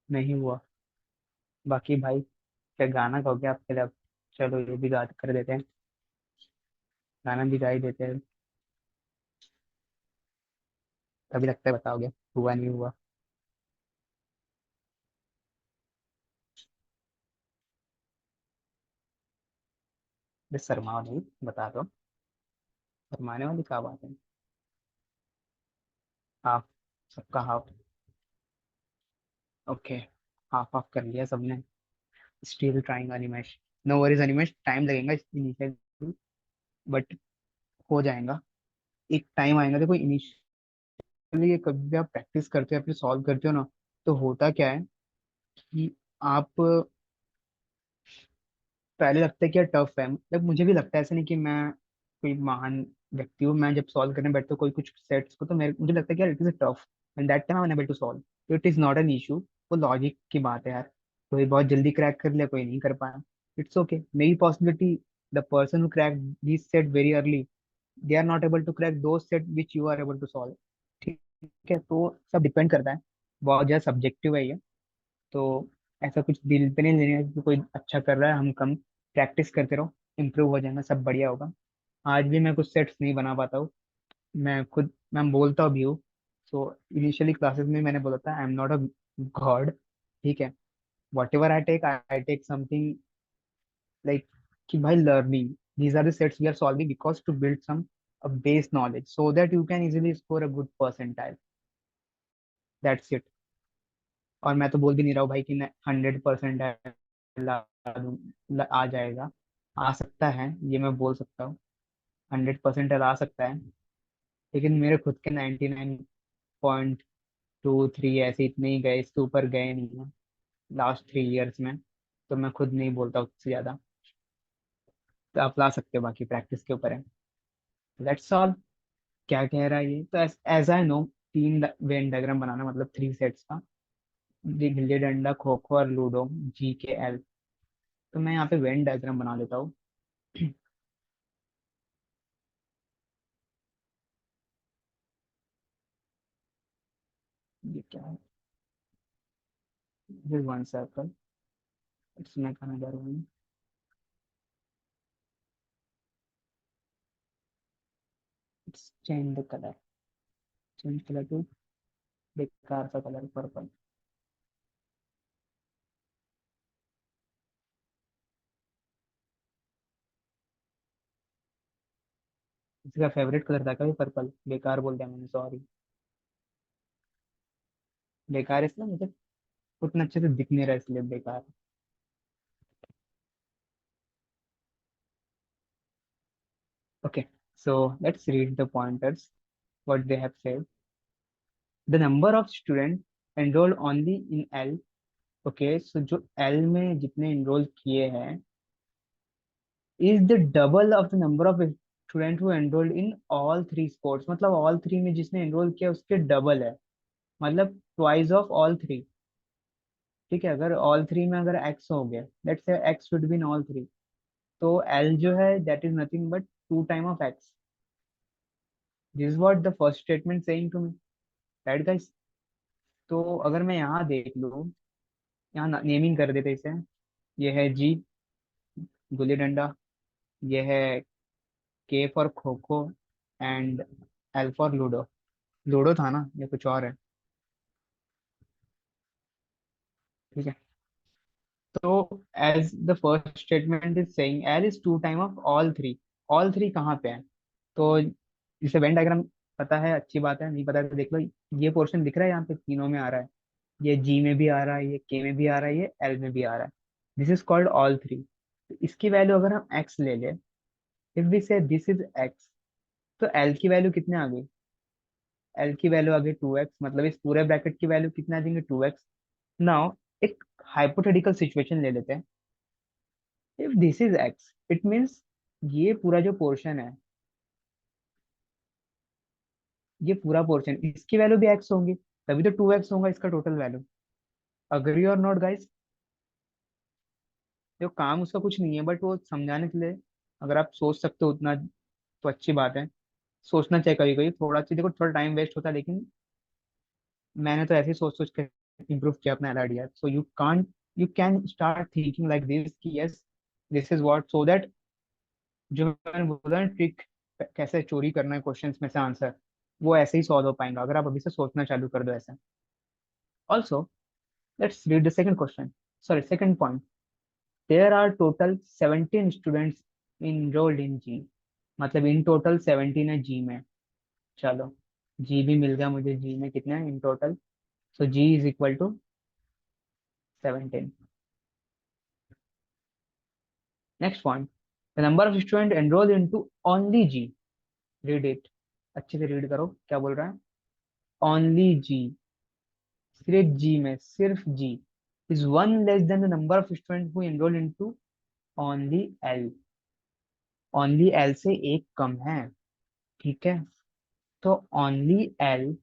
नहीं हुआ। बाकी भाई क्या गाना गाओगे आपके लिए अब? चलो ये भी गा कर देते हैं, गाना भी गा ही देते हैं। तभी लगता है बताओगे, हुआ नहीं हुआ। बस शर्माओ नहीं, बता दो। फरमाने वाली क्या बात है। हाफ, सबका हाफ। ओके, हाफ हाफ कर लिया सबने। Still trying Animesh. No worries Animesh, time लगेगा इनिशियली, बट हो जाएगा। एक टाइम आएगा, देखो इनिशियली ये कभी भी आप प्रैक्टिस करते हो या फिर सॉल्व करते हो ना, तो होता क्या है कि आप पहले लगता है कि यार टफ है, मतलब मुझे भी लगता है, ऐसा नहीं कि मैं कोई महान व्यक्ति हूँ, मैं जब सॉल्व करने बैठता हूँ कोई कुछ सेट्स को, तो मेरे मुझे लगता है कि यार it is tough, and that time I am unable to solve, it is not an issue. वो लॉजिक की बात है यार, कोई बहुत जल्दी क्रैक कर लिया, कोई नहीं कर पाया, इट्स ओके, मेरी possibility, the person who crack this set very early, they are not able to crack those set which you are able to solve. ठीक है, तो सब डिपेंड करता है, बहुत ज्यादा सब्जेक्टिव है ये। तो ऐसा कुछ दिल पे नहीं लेने का कि कोई अच्छा कर रहा है हम कम, प्रैक्टिस करते रहो, इम्प्रूव हो जाएगा, सब बढ़िया होगा। आज भी मैं कुछ सेट्स नहीं बना पाता हूँ, मैं बोलता भी हूँ। सो इनिशियली क्लासेस में मैंने बोला था I am not a god, ठीक है, whatever I take something like कि भाई learning, these are the sets we are solving because to build some a base knowledge so that you can easily score a good percentile, that's it। और मैं तो बोल भी नहीं रहा हूँ भाई कि 100% आ जाएगा, आ सकता है, ये मैं बोल सकता हूँ, 100% आ सकता है, लेकिन मेरे खुद के 99.23 ऐसे इतने ही गए, इसके ऊपर गए नहीं है लास्ट 3 इयर्स में, तो मैं खुद नहीं बोलता उससे ज्यादा। तो आप ला सकते हो, बाकी प्रैक्टिस के ऊपर है, लेट्स ऑल। क्या कह रहा है ये, तो एज आई नो, तीन वेन डायग्राम बनाना मतलब 3 सेट्स का, गिल्ली डंडा, खो खो और लूडो, GKL। तो मैं यहाँ पे वेन डायग्राम बना लेता हूँ। ये क्या है, this is one circle, let's make another one, let's change the color, change color to बेकार सा कलर पर्पल। इसका फेवरेट कलर था कभी पर्पल, बेकार बोल दिया मैंने, सॉरी। बेकार इसलिए मुझे उतना अच्छे से दिख नहीं रहा, इसलिए बेकार। Okay, so let's read the pointers, what they have said. The number of student enrolled only in L, okay, so जो एल में जितने एनरोल किए हैं is the double of the number of student who enrolled in all 3 sports, मतलब ऑल थ्री में जिसने एनरोल किया उसके डबल है, मतलब ट्वाइस ऑफ ऑल थ्री। ठीक है, अगर ऑल थ्री में अगर एक्स हो गया, let's say X should be in all three, तो एल जो है that is nothing but 2 time of X. This what the first statement saying to me, right guys. तो अगर मैं यहाँ देख लूँ, यहाँ नेमिंग कर देते इसे, ये है जी, गुल्ली डंडा, ये है के for Kho Kho, and L for ludo. Ludo था ना, ये कुछ और है। ठीक है, तो as the first statement is saying L is 2 time of all 3, all three कहाँ पे है, तो जिसे वेन डायग्राम पता है अच्छी बात है, नहीं पता है तो देख लो, ये पोर्शन दिख रहा है यहाँ पे, तीनों में आ रहा है, ये जी में भी आ रहा है, ये के में भी आ रहा है, ये एल में भी आ रहा है, this is called all three. इसकी वैल्यू अगर हम एक्स ले ले, इफ वी से दिस इज एक्स, तो एल की वैल्यू कितने आ गई, एल की वैल्यू आ गई 2x, मतलब इस पूरे ब्रैकेट की वैल्यू कितना आ जाएंगे, 2x। नाउ एक हाइपोथेटिकल सिचुएशन ले लेते हैं, if this is x it means ये पूरा जो पोर्शन है, ये पूरा पोर्शन इसकी वैल्यू भी एक्स होंगी, तभी तो 2x होगा इसका टोटल वैल्यू। अग्री और नॉट गाइस। जो काम उसका कुछ नहीं है, बट वो समझाने के लिए अगर आप सोच सकते हो उतना तो अच्छी बात है, सोचना चाहिए कभी कभी, थोड़ा सी देखो थोड़ा टाइम वेस्ट होता है, लेकिन मैंने तो ऐसे ही सोच सोच कर इम्प्रूव किया अपना idea. So you can start thinking like this कि yes this is what, so that जो मैंने बोला ट्रिक, कैसे चोरी करना है क्वेश्चंस में से आंसर, वो ऐसे ही सॉल्व हो पाएंगे अगर आप अभी से सोचना चालू कर दो ऐसा। Also let's read the second question, sorry second point. There are total 17 students enrolled in G, मतलब इन टोटल 17 है जी में। चलो, जी भी मिल गया मुझे, जी में कितने हैं in total. So G is equal to 17। Next point, the number of student enrol into only G. Read it, अच्छे से रीड करो क्या बोल रहा है। ओनली जी, सिर्फ जी में, सिर्फ G is one less than the number of student who enrol into only L. Only L से एक कम है, ठीक है। तो ओनली एल,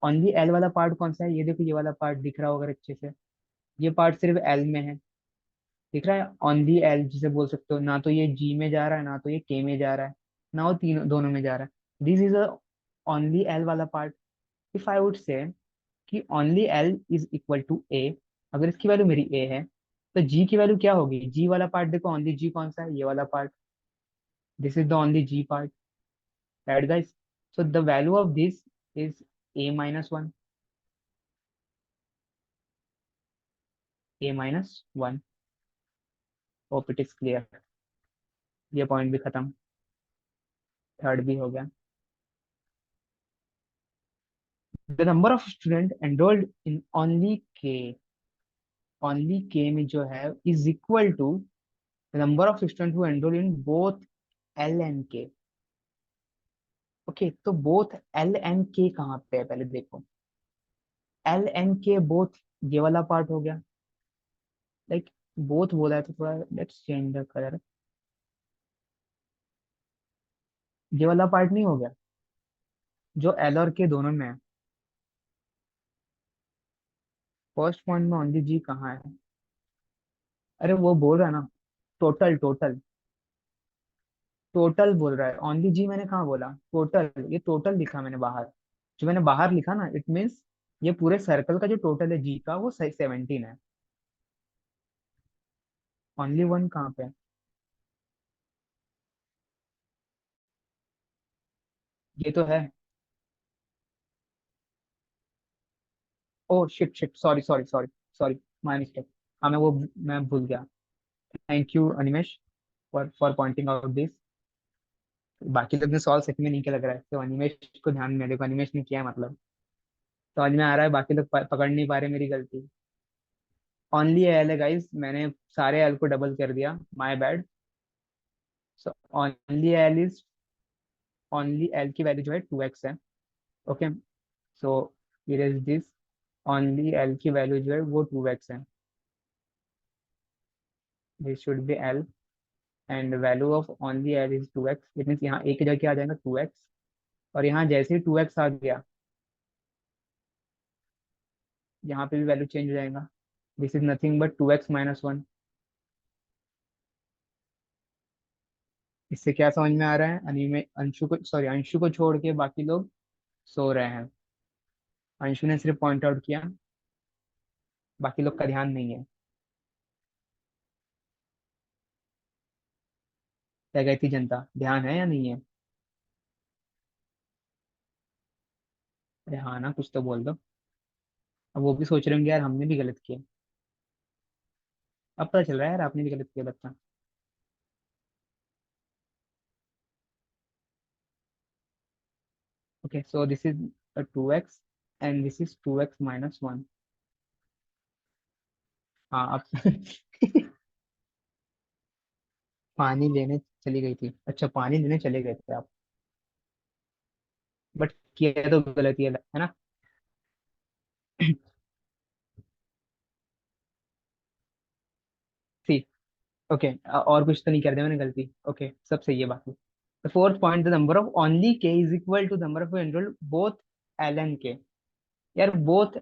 ओनली एल वाला पार्ट कौन सा है, ये देखो, ये वाला पार्ट दिख रहा होगा अच्छे से। ये पार्ट सिर्फ एल में है, दिख रहा है। ओनली एल जिसे बोल सकते हो, ना तो ये जी में जा रहा है, ना तो ये के में जा रहा है, ना वो तीनों दोनों में जा रहा है। This is a only L वाला part. If I would say कि only L is equal to A, अगर इसकी वैल्यू मेरी ए है, तो जी की वैल्यू क्या होगी। जी वाला पार्ट देखो, ओनली जी कौन सा है, ये वाला part. This is the only G part, right guys. So the value of this is a-1, a-1। Hope it is clear. ये पॉइंट भी खत्म, थर्ड भी हो गया। The number of student enrolled in only K में जो है is equal to the number of student who enrol in both L and K. Okay, तो बोथ एल एंड के कहाँ पे है पहले देखो। एल एंड के बोथ, ये वाला पार्ट हो गया। लाइक बोथ बोला है तो थोड़ा लेट्स चेंज द कलर। ये वाला पार्ट नहीं हो गया जो एल और के दोनों में है। फर्स्ट पॉइंट में ओनली जी कहाँ है। अरे वो बोल रहा है ना, टोटल टोटल टोटल बोल रहा है। ओनली जी मैंने कहाँ बोला, टोटल, ये टोटल लिखा मैंने बाहर। जो मैंने बाहर लिखा ना, इट मीन्स ये पूरे सर्कल का जो टोटल है जी का, वो 17 है। ओनली वन कहाँ पे है? ये तो है। Oh shit shit, sorry sorry sorry, sorry, my mistake. हाँ मैं भूल गया। Thank you Animesh for pointing out this. बाकी लोग ने सॉल्व सच में नहीं किया लग रहा है, तो अनिमेश को ध्यान में देखो, अनिमेश ने किया है मतलब। समझ में आ रहा है, बाकी लोग पकड़ नहीं पा रहे मेरी गलती। ओनली एल है गाइस, मैंने सारे एल को डबल कर दिया, my bad. So only L is, only L की वैल्यू जो है 2x है। Okay, so erase this. Only L की वैल्यू जो है वो 2x है। This should B L, and value of only L is 2x। It means यहाँ एक जगह क्या आ जाएगा, 2x। और यहाँ जैसे ही 2x आ गया, यहाँ पे भी वैल्यू चेंज हो जाएगा। This is nothing but 2x-1। इससे क्या समझ में आ रहा है, अनिमे अंशु को, सॉरी अंशु को छोड़ के बाकी लोग सो रहे हैं। अंशु ने सिर्फ पॉइंट आउट किया, बाकी लोग का ध्यान नहीं है। क्या कहती जनता, ध्यान है या नहीं है? अरे हाँ ना, कुछ तो बोल दो। अब वो भी सोच रहे होंगे यार हमने भी गलत किया। अब पता चल रहा है यार आपने भी गलत किया बच्चा। Okay, so this is 2x and this is 2x-1। हाँ अब पानी लेने चली गई थी, अच्छा पानी लेने चले गए थे आप। बट किया तो गलत ही है ना। सी, ओके, और कुछ तो नहीं कर दिया मैंने गलती, ओके सब सही है बाकी। The fourth point, the number of only K is equal to number of enrolled both L and K. यार बोथ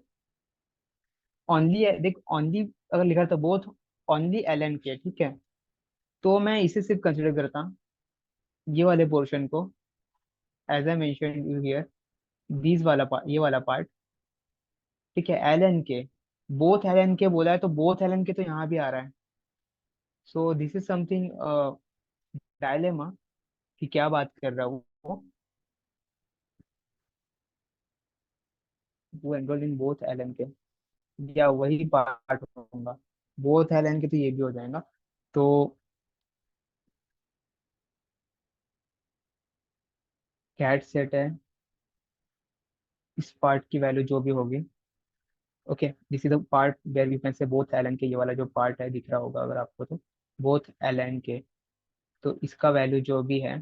ओनली है, देख ओनली अगर लिखा था बोथ ओनली एल एंड के, ठीक है, तो मैं इसे सिर्फ कंसिडर करता, ये वाले पोर्शन को, as I mention you here, this वाला पार्ट, ये वाला पार्ट, ठीक है। L and K, both L and K बोला है, तो बोथ एल एन के तो यहाँ भी आ रहा है। So this is something dilemma, कि क्या बात कर रहा हूँ वो enrol in both L and K, या वही पार्ट होगा। बोथ एल एन के तो ये भी हो जाएगा। तो कैट सेट है, इस पार्ट की वैल्यू जो भी होगी, okay this is the part where you can say both L and K, ये वाला जो पार्ट है दिख रहा होगा अगर आपको, तो बोथ एल एन के, तो इसका वैल्यू जो भी है,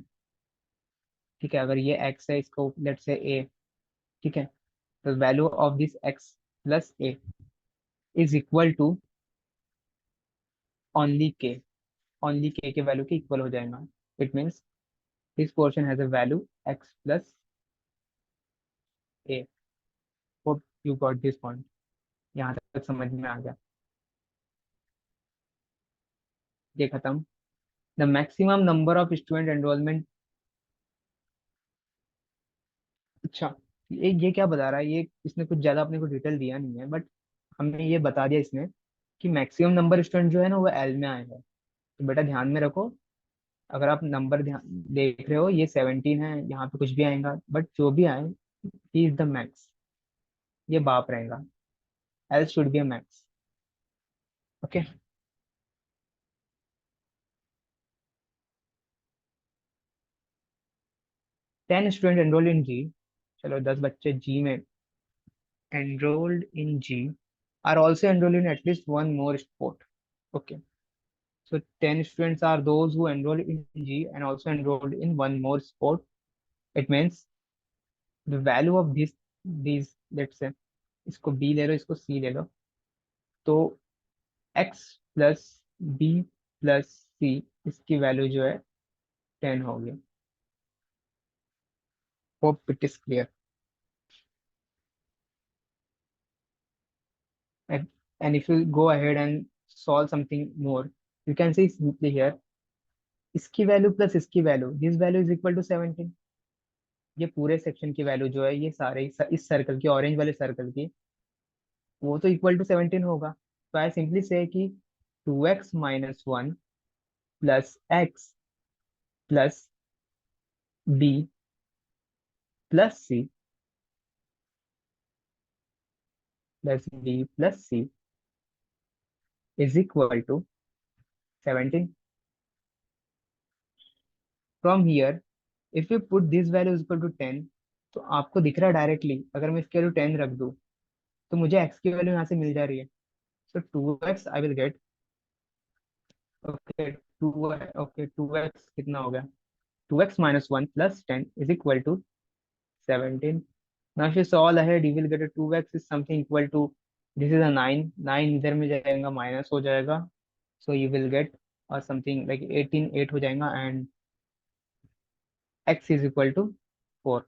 ठीक है, अगर ये एक्स है, इसको लेट से ए, ठीक है, तो value of this X plus A is equal to only K, only K value के इक्वल हो जाएगा। It means this portion has a value X plus A. Hope you got this point, यहाँ तक समझ में आ गया? ये खत्म। The maximum number of student enrolment, अच्छा, ये क्या बता रहा है, ये इसने कुछ ज्यादा अपने को डिटेल दिया नहीं है, बट हमें ये बता दिया इसने कि मैक्सिमम नंबर स्टूडेंट जो है ना वो एल में आएगा। तो बेटा ध्यान में रखो, अगर आप नंबर ध्यान देख रहे हो, ये 17 है, यहाँ पे कुछ भी आएगा, बट जो भी आए ही इज द मैक्स, ये बाप रहेगा, L should be a max. Okay. 10 student enrol in G, चलो 10 बच्चे जी में enrolled in G are also enrolled in at least one more sport. Okay. So 10 students are those who enroll in G and also enrolled in one more sport. It means the value of these let's say इसको B ले लो, इसको C ले लो, तो X plus B plus C, इसकी वैल्यू जो है 10 होगी। Hope it is clear. And if you go ahead and solve something more, you can see simply here, इसकी वैल्यू प्लस इसकी value, this value is equal to 17। ये पूरे सेक्शन की वैल्यू जो है, ये सारे इस सर्कल की, ऑरेंज वाले सर्कल की, वो तो इक्वल टू 17 होगा। तो आई सिंपली से कि 2x-1 plus X plus B plus C plus B plus C is equal to 17। From here if you put this value is equal to 10, तो आपको दिख रहा है डायरेक्टली, अगर मैं इसकी वैल्यू 10 रख दूं, तो मुझे x की वैल्यू यहाँ से मिल जा रही है। सो 2x I will get, okay 2, okay 2x कितना हो गया, 2x-1 plus 10 is equal to 17. Now if you solve ahead, you will get a 2x is something equal to, this is a 9, 9 इधर में जाएगा माइनस हो जाएगा, so you will get something like 18, 8 हो जाएगा, and x is equal to 4।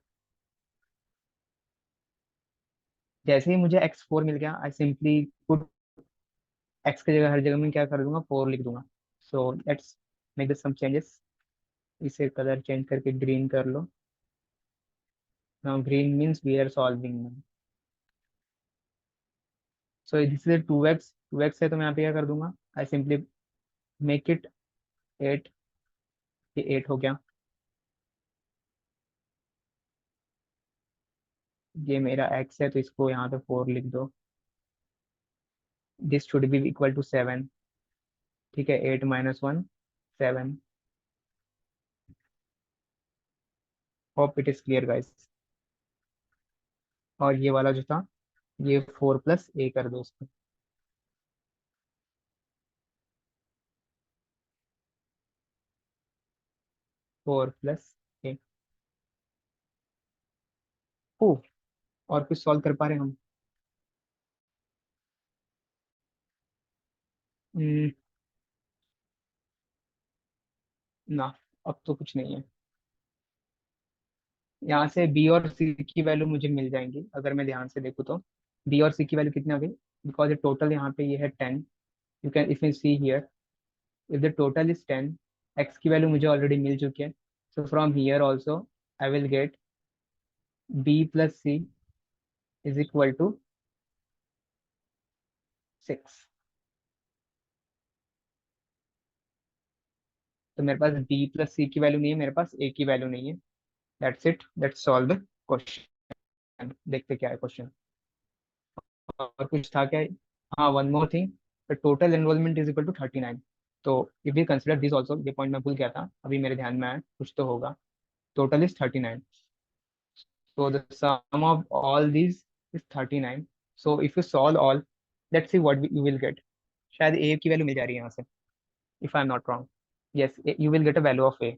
जैसे ही मुझे x 4 मिल गया, आई सिंपली पुट x की जगह हर जगह में क्या कर दूंगा, 4 लिख दूंगा। So let's make this some changes, इसे कलर चेंज करके ग्रीन कर लो। Now green means we are solving. So this is 2x, 2x है तो मैं यहाँ पे क्या कर दूंगा, आई सिंपली मेक इट 8, ये 8 हो गया। ये मेरा x है तो इसको यहाँ पे 4 लिख दो। This should be equal to 7, ठीक है, 8-1 7। Hope it is clear guys. और ये वाला जो था, ये 4 प्लस ए कर दो उसको, 4 प्लस ए। ओ, और कुछ सॉल्व कर पा रहे हैं हम? हम्म, ना, अब तो कुछ नहीं है। यहाँ से बी और सी की वैल्यू मुझे मिल जाएंगी अगर मैं ध्यान से देखूँ तो। बी और सी की वैल्यू कितनी आ गई, बिकॉज ये टोटल यहाँ पे ये है 10, you can if you see here, if the total is 10, x की वैल्यू मुझे ऑलरेडी मिल चुकी है, so from here also I will get b plus c is equal to 6। तो मेरे पास b plus c की वैल्यू नहीं है, मेरे पास a की वैल्यू नहीं है। That's it, let's solve the question. देखते क्या है क्वेश्चन, और कुछ था क्या? हाँ, one more thing, the total enrolment is equal to 39। तो if we consider this also, ये पॉइंट मैं भूल गया था, अभी मेरे ध्यान में आया, कुछ तो होगा। Total is 39। So the sum of all these is 39. So if you solve all, let's see what you will get. शायद a की वैल्यू मिल जा रही है यहाँ से, if I'm not wrong. Yes, you will get a value of a.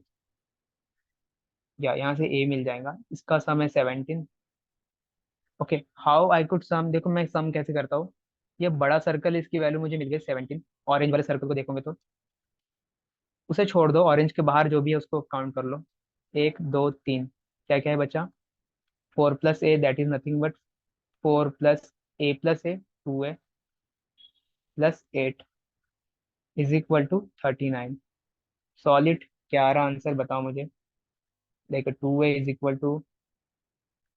या यहाँ से a मिल जाएगा, इसका सम है 17. ओके, हाउ आई कुड सम, देखो मैं सम कैसे करता हूँ. ये बड़ा सर्कल, इसकी वैल्यू मुझे मिल गई 17. ऑरेंज वाले सर्कल को देखोगे तो उसे छोड़ दो, ऑरेंज के बाहर जो भी है उसको काउंट कर लो. 1 2 3, क्या क्या है बचा. 4 + a, that is nothing but 4 + a + a, 2a +8 is equal to 39. Solid क्या आ रहा आंसर बताओ मुझे. देखो 2a इज इक्वल टू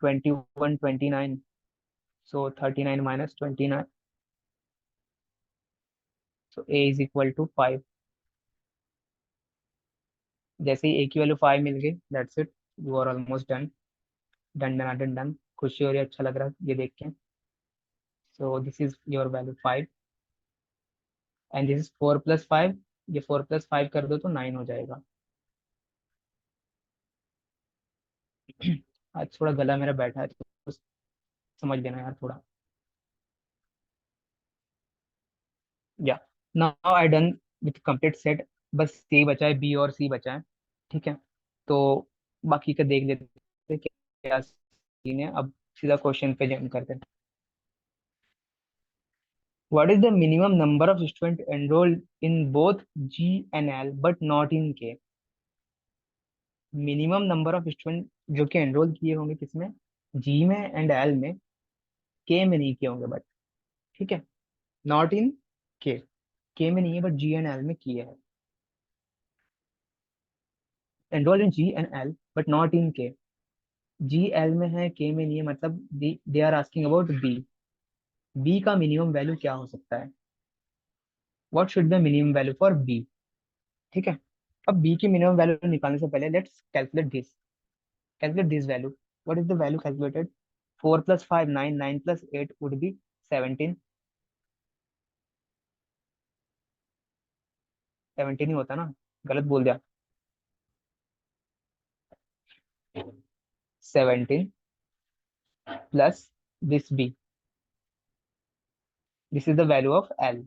21 29. सो 39 - 29, सो a इज इक्वल टू 5. जैसे ही a की वैल्यू 5 मिल गई, that's it, you are almost done. Done done done done. खुशी हो रही है, अच्छा लग रहा है ये देख के. सो this is your value 5 and this is 4 + 5. ये 4 + 5 कर दो तो 9 हो जाएगा. आज थोड़ा गला मेरा बैठा है तो समझ लेना यार थोड़ा. या now I done with complete set. बस सी बचा है, बी और सी बचा है. ठीक है, तो बाकी का देख लेते हैं क्या सीन है. अब सीधा क्वेश्चन पे जंप करते हैं. What is the minimum number of student enrolled in both G and L but not in K. Minimum number of student जो कि एनरोल किए होंगे किसमें, जी में एंड एल में, के में नहीं किए होंगे बट. ठीक है, नॉट इन के में नहीं है बट जी एंड एल में किए हैं. Enrol in G and L but not in K. G L में है, के में नहीं है, मतलब they are asking about B. B का मिनिमम वैल्यू क्या हो सकता है. What should be minimum value for B. ठीक है, अब बी की मिनिमम वैल्यू निकालने से पहले let's calculate this value. What is the value calculated. 4 + 5 9, 9 + 8 would be 17. 17 ही होता ना, गलत बोल दिया. 17 plus this B, this is the value of L.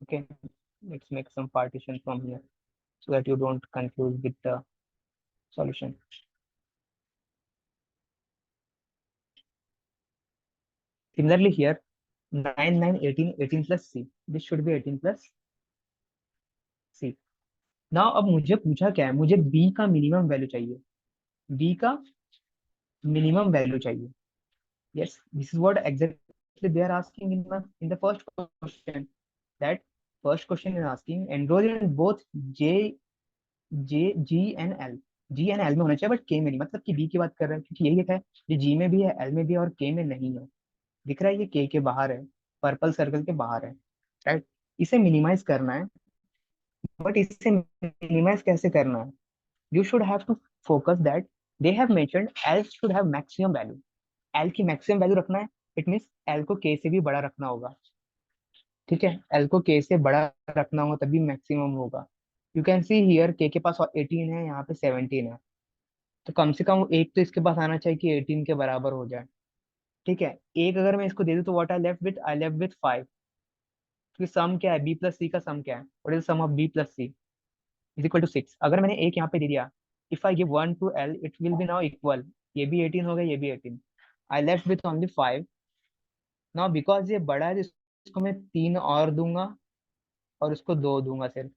Okay, let's make some partition from here so that you don't confuse with the solution. Similarly here, 9 9 18, 18 plus c, this should be 18 plus c. now अब मुझे पूछा क्या है, मुझे b का मिनिमम वैल्यू चाहिए. b का मिनिमम वैल्यू चाहिए. yes, this is what exactly they are asking in the first question. That first question is asking enroll in both j g and l. G and L में होना चाहिए बट के में नहीं, मतलब कि बी की बात कर रहे हैं क्योंकि यही लिखा है. ये जी में भी है, एल में भी है और के में नहीं है. दिख रहा है ये के बाहर है, पर्पल सर्कल के बाहर है. राइट, इसे मिनिमाइज करना है. बट इसे मिनिमाइज कैसे करना है. You should have to focus that they have mentioned L should have maximum value. L की मैक्सिमम वैल्यू रखना है. इट मीन्स एल को के से भी बड़ा रखना होगा. ठीक है, एल को के से बड़ा रखना होगा तभी मैक्सिमम होगा. यू कैन सी हियर के पास 18 है, यहाँ पे 17 है. तो कम से कम एक तो इसके पास आना चाहिए कि 18 के बराबर हो जाए. ठीक है, एक अगर मैं इसको दे दूं तो आई लेफ्ट विथ 5. क्योंकि सम क्या है, बी प्लस सी का सम क्या है, what is sum of B plus C is equal to 6. अगर मैंने एक यहाँ पे दे दिया, if I give 1 to L it will be now equal. ये भी 18 हो गया, ये भी 18. I left with only 5. Now because ये बड़ा है तो इसको मैं 3 और दूंगा और इसको 2 दूंगा सिर्फ.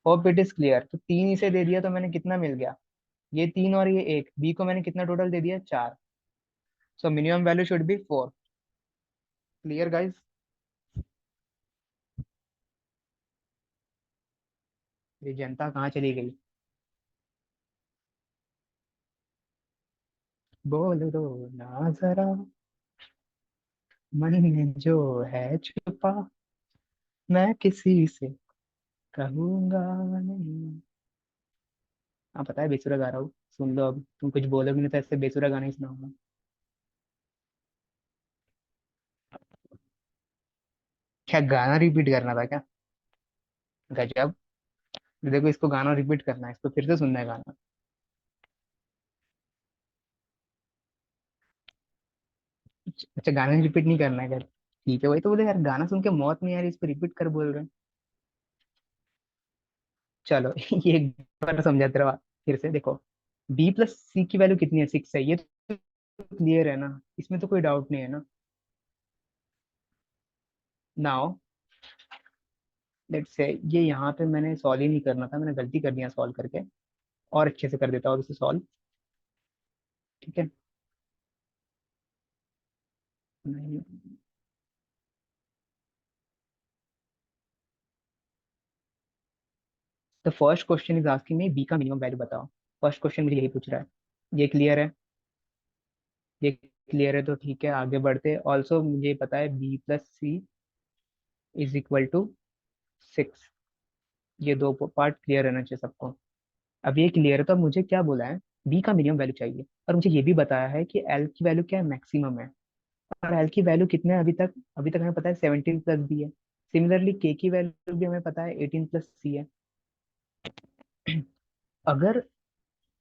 Hope it is clear. तो 3 इसे दे दिया तो मैंने कितना मिल गया, ये 3 और ये एक, बी को मैंने कितना टोटल दे दिया, 4. So minimum value should B 4. Clear guys. ये जनता कहाँ चली गई. बोल दो ना जरा, मन में जो है छुपा, मैं किसी से कहूंगा नहीं. हाँ पता है बेसुरा गा रहा हूँ, सुन लो. अब तुम कुछ बोलोगे नहीं तो ऐसे बेसुरा गाना ही सुनाऊंगा. क्या गाना रिपीट करना था क्या. गजब. देखो इसको गाना रिपीट करना है, इसको फिर से सुनना है गाना. अच्छा, गाना रिपीट नहीं करना है क्या? ठीक है, वही तो बोले यार, गाना सुन के मौत नहीं आ रही, इस पे रिपीट कर बोल रहे हैं। चलो ये एक बार समझा तेरा बात। फिर से देखो, बी प्लस सी की वैल्यू कितनी है? 6 है, ये तो क्लियर है ना, इसमें तो कोई डाउट नहीं है ना। नाउ लेट्स से ये यहाँ पे मैंने सॉल्व ही नहीं करना था, मैंने गलती कर दिया सॉल्व करके। और अच्छे से कर देता हूँ इसे सॉल्व। ठीक है। नहीं, the first question is asking me B का मिनिमम वैल्यू बताओ। फर्स्ट क्वेश्चन मुझे यही पूछ रहा है। ये क्लियर है? ये क्लियर है तो ठीक है, आगे बढ़ते। ऑल्सो मुझे पता है B plus C is equal to 6। ये दो पार्ट क्लियर रहना चाहिए सबको। अब ये क्लियर है तो अब मुझे क्या बोला है? बी का मिनिमम वैल्यू चाहिए। और मुझे ये भी बताया है कि एल की वैल्यू क्या है? मैक्सिमम है। और एल की वैल्यू कितने है अभी तक? अभी तक हमें पता है 17 प्लस बी है। सिमिलरली के की वैल्यू भी हमें पता है 18 प्लस सी है। अगर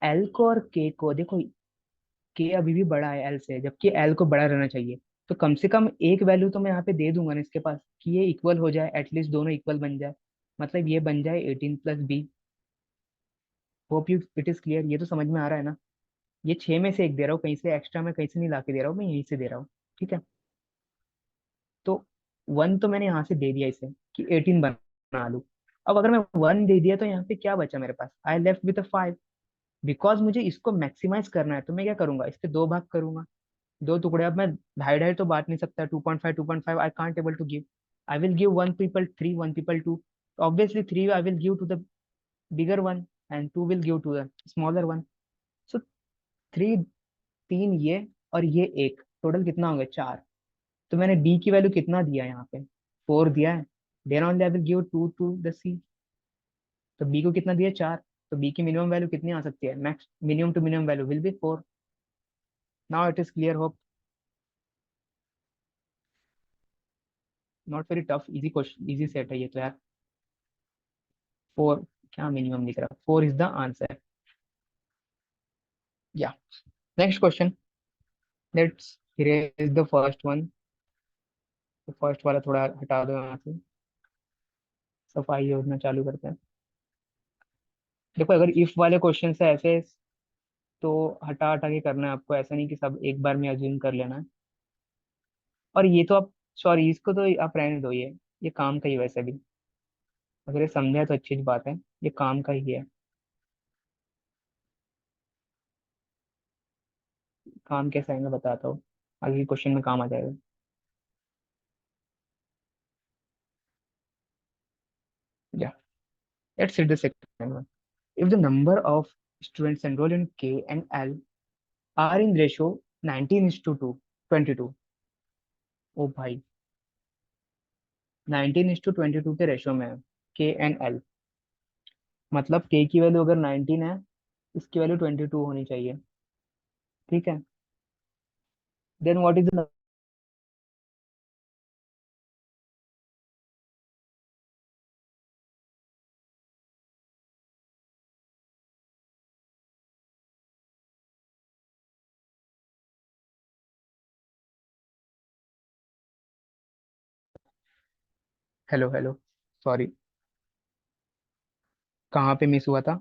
एल को और के को देखो, के अभी भी बड़ा है एल से, जबकि एल को बड़ा रहना चाहिए। तो कम से कम एक वैल्यू तो मैं यहाँ पे दे दूंगा ना इसके पास, कि ये इक्वल हो जाए, एटलीस्ट दोनों इक्वल बन जाए। मतलब ये बन जाए 18 plus B. Hope you it is clear, ये तो समझ में आ रहा है ना। ये 6 में से एक दे रहा हूँ, कहीं से एक्स्ट्रा मैं कहीं से नहीं ला के दे रहा हूँ, मैं यहीं से दे रहा हूँ। ठीक है। तो 1 तो मैंने यहाँ से दे दिया इसे, कि 18 बना लूँ। अब अगर मैं 1 दे दिया तो यहाँ पे क्या बचा मेरे पास? I left with 5। बिकॉज मुझे इसको मैक्सिमाइज करना है, तो मैं क्या करूंगा, इसके दो भाग करूंगा। दो टुकड़े। अब मैं ढाई ढाई तो बांट नहीं सकता, 2.5 2.5 I can't able to give. I will give one people three, one people two. Obviously three I will give to the bigger one, and two will give to the smaller one. So three, तीन ये, और ये एक, टोटल कितना हो गया? 4। तो मैंने बी की वैल्यू कितना दिया यहाँ पे? 4 दिया है। Then only I will give two to the C. तो बी को कितना दिया? 4। तो बी की मिनिमम वैल्यू कितनी आ सकती है? Max minimum to minimum value will be 4। Now it is clear hope. Not very tough, easy question, easy set है ये तो यार। 4 क्या मिनिमम लिख रहा? 4 इज द आंसर। या next question, let's erase the first one. तो फर्स्ट वाला थोड़ा हटा दो यहाँ से, सफाई योजना चालू करते हैं। देखो, अगर इफ वाले क्वेश्चन से ऐसे, तो हटा हटा के करना है आपको, ऐसा नहीं कि सब एक बार में अज्यूम कर लेना है। और ये तो आप, सॉरी, इसको तो आप रहने दो, ये काम का ही है वैसे भी। अगर ये समझे तो अच्छी बात है, ये काम का ही है। काम कैसे आएगा बताता हूँ, आगे क्वेश्चन में काम आ जाएगा। या let's see the second one. If the number of students enrol in K and L are in ratio 19:2 22। ओ भाई, 19:22 के रेशियो में है के एंड एल। मतलब के की वैल्यू अगर 19 है, इसकी वैल्यू 22 होनी चाहिए। ठीक है। Then what is the, hello hello, sorry, कहाँ पे मिस हुआ था?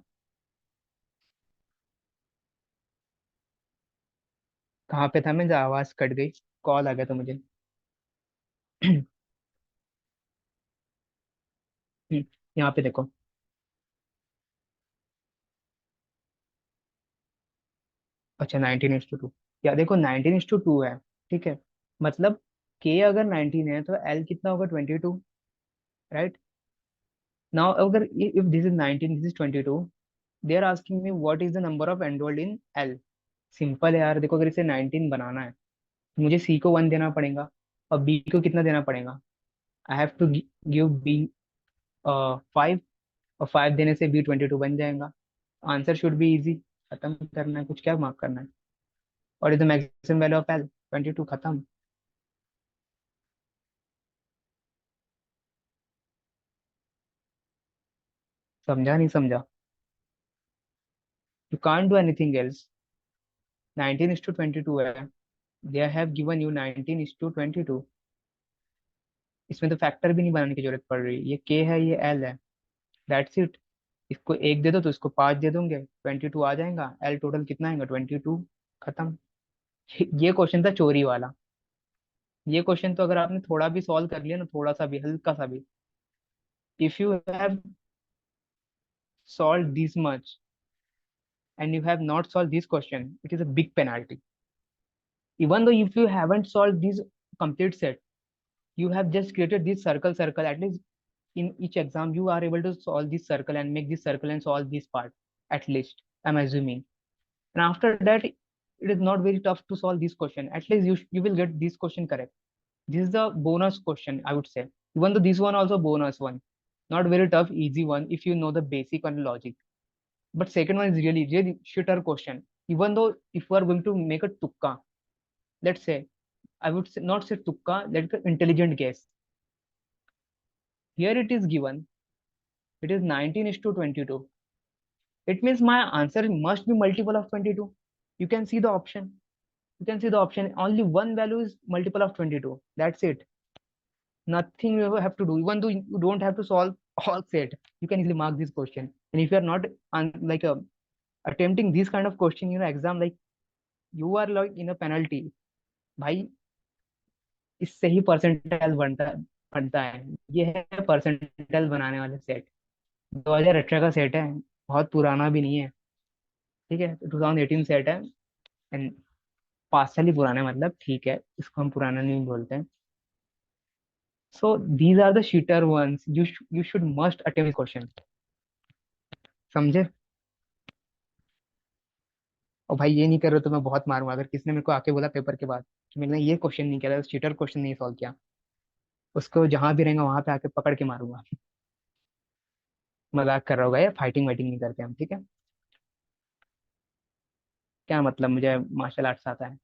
कहाँ पे था मैं, जब आवाज कट गई? कॉल आ गया था मुझे। यहाँ पे देखो। अच्छा, 19:2। या देखो, 19:2 है। ठीक है। मतलब के अगर 19 है तो एल कितना होगा? 22। राइट। नाउ अगर if this is 19, this is 22, they are asking me what is the number of enrolled in L. Simple है यार, देखो, अगर इसे 19 बनाना है तो मुझे सी को 1 देना पड़ेगा, और बी को कितना देना पड़ेगा? I have to give B 5, और 5 देने से बी 22 बन जाएगा। Answer should be easy. खत्म करना है, कुछ क्या मार्क करना है? और is the maximum value of L 22, खत्म। समझा नहीं समझा? You can't do anything else. 19:22 है। They have given you 19:22। इसमें तो फैक्टर भी नहीं बनाने की जरूरत पड़ रही, ये के है ये एल है, दैट्स इट। इसको एक दे दो तो इसको 5 दे दूंगे, 22 आ जाएगा, एल टोटल कितना आएगा 22। खत्म। ये क्वेश्चन था चोरी वाला। ये क्वेश्चन तो अगर आपने थोड़ा भी सॉल्व कर लिया ना, थोड़ा सा भी, हल्का सा भी, if you have solve this much and you have not solved this question, it is a big penalty. Even though if you haven't solved this complete set, you have just created this circle. At least in each exam, you are able to solve this circle and make this circle and solve this part. At least, I'm assuming. And after that, it is not very tough to solve this question. At least you will get this question correct. This is the bonus question, I would say. Even though this one also bonus one, not very tough, easy one if you know the basic and logic. But second one is really shitter question. Even though if we are going to make a tukka, let's say, I would say, not say tukka, let's say intelligent guess. Here it is given, it is 19 is to 22. It means my answer must be multiple of 22. You can see the option. You can see the option. Only one value is multiple of 22. That's it. Nothing you have to do. Even though you don't have to solve all set, you can easily mark this question. And if you are not like attempting this kind of question in exam, like you are like in a penalty. भाई इससे ही परसेंटाइल बनता है। ये है परसेंटाइल बनाने वाले सेट। 2018 का सेट है, बहुत पुराना भी नहीं है। ठीक है, 2018 सेट है। एंड 5 साल ही पुराना है, मतलब ठीक है, इसको हम पुराना नहीं बोलते हैं। So these are the sitter ones, you should must attempt question. समझे? और भाई ये नहीं कर रहे तो मैं बहुत मारूंगा, अगर किसी ने मेरे को आके बोला पेपर के बाद कि मैंने ये क्वेश्चन नहीं किया, शीटर क्वेश्चन नहीं सॉल्व किया, उसको जहां भी रहेगा वहां पे आके पकड़ के मारूंगा। मजाक कर रहा होगा, ये फाइटिंग वाइटिंग नहीं करते हम, ठीक है? क्या मतलब, मुझे मार्शल आर्ट्स आता है।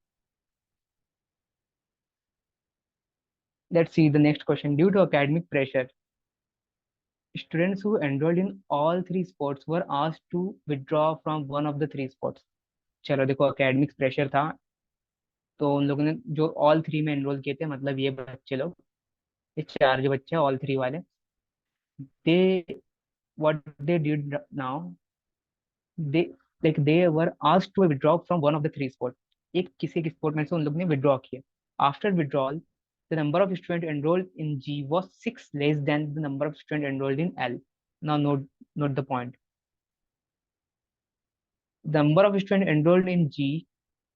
Let's see the next question. Due to academic pressure, students who enrolled in all three sports were asked to withdraw from one of the three sports. चलो देखो, academic pressure था, तो उन लोगों ने जो all थ्री में एनरोल किए थे, मतलब ये बच्चे लोग, ये चार जो बच्चे हैं all थ्री वाले, they what they did now, they they were asked to withdraw from one of the three sports. एक किसी एक स्पोर्ट में से उन लोग ने withdraw किया. After withdrawal, the number of students enrolled in G was six less than the number of students enrolled in L. Now note the point. The number of students enrolled in G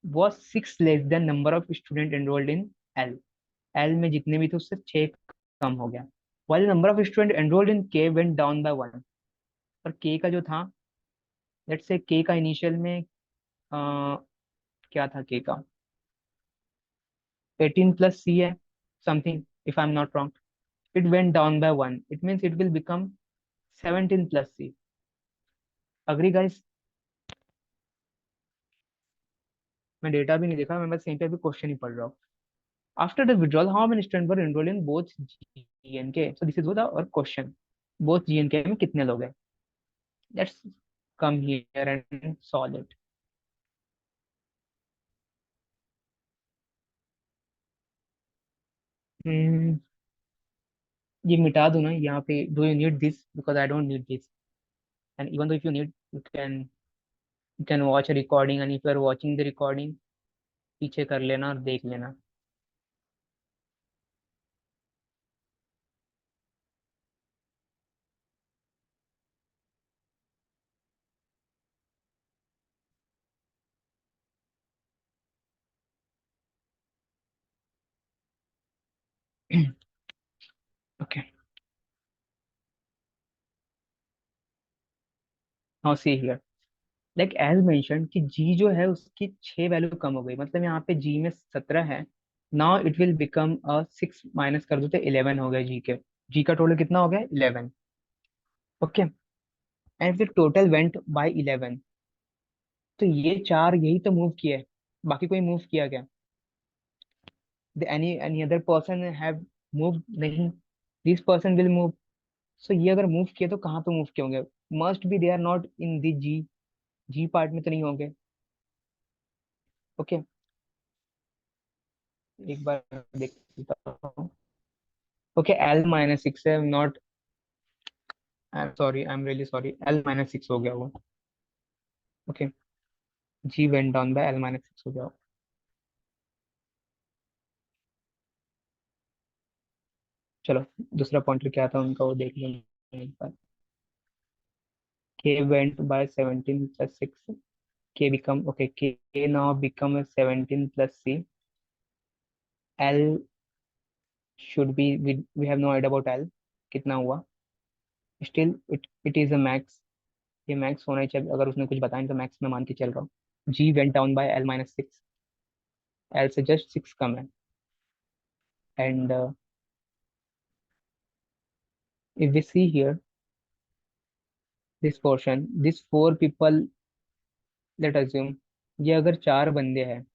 was six less than number of students enrolled in L. L में जितने भी थे उससे 6 कम हो गया. While the number of students enrolled in K went down by 1. और K का जो था, let's say K का इनिशियल में क्या था K का, 18 plus C है, something, if I'm not wrong. It went down by 1. It means it will become 17 plus C. Agree guys? मैं डेटा भी नहीं देखा, मैं बस यहीं पे भी क्वेश्चन ही पढ़ रहा हूँ. After the withdrawal, how many students were enrolled in both G and K? So this is what our question. Both G and K में कितने लोग हैं? Let's come here and solve it. Hmm, ये मिटा दूं ना यहाँ पे, do you need this? Because I don't need this. And even though if you need, you can watch a recording, and if you are watching the recording, पीछे कर लेना और देख लेना. Okay. Now see here. Like as mention कि जी जो है उसकी 6 वैल्यू कम हो गई, मतलब यहाँ पे जी में 17 है. Now it will become 6 minus कर दो तो 11 हो गया जी के. जी का टोटल कितना हो गया? 11. ओके. एंड फिर टोटल वेंट बाय 11. तो ये चार यही तो मूव किए, बाकी कोई मूव किया क्या? Any other person have move? नहीं. This person will move. सो ये अगर मूव किए तो कहाँ पे मूव किए होंगे? Must be they are not in the G. G part में तो नहीं होंगे. ओके. एक बार देख लेता हूँ। ओके, एल माइनस सिक्स है, not, I am sorry, I am really sorry, L minus six हो गया वो। Okay, G went down by L minus six हो गया। चलो, दूसरा पॉइंटर क्या था उनका वो देख लेंगे एक बार। K went by 17 plus six, K become, okay, K now become 17 plus C, L should be, we have no idea about L कितना हुआ, still it is a max, ये मैक्स होना ही चाहिए, अगर उसने कुछ बताया तो मैक्स में मान के चल रहा हूँ। G went down by L minus six, L से जस्ट सिक्स कम है, and if we see here this portion, these four people, let assume, ये अगर चार बंदे हैं,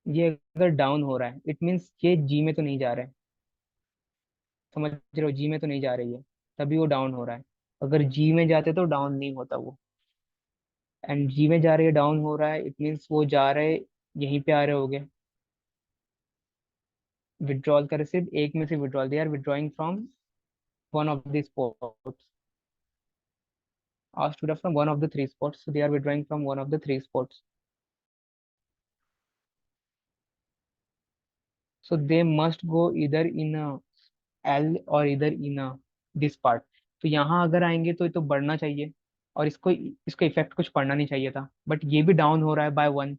ये अगर डाउन हो रहा है, इट मीन्स ये जी में तो नहीं जा रहे हैं, समझ रहे हो, जी में तो नहीं जा रही है, तभी वो डाउन हो रहा है। अगर जी में जाते तो डाउन नहीं होता वो, एंड जी में जा रही है, डाउन हो रहा है, इट मीन्स वो जा रहे, यहीं पे आ रहे होगे। विड्रॉल करे सिर्फ एक में से withdrawal, they are withdrawing from one of the sports, asked to withdraw from one of the three sports, so they are withdrawing from one of the three sports, so they must go either in a L or either in a this part। तो यहाँ अगर आएंगे तो ये तो बढ़ना चाहिए, और इसको इसको इफेक्ट कुछ पड़ना नहीं चाहिए था, बट ये भी डाउन हो रहा है by one.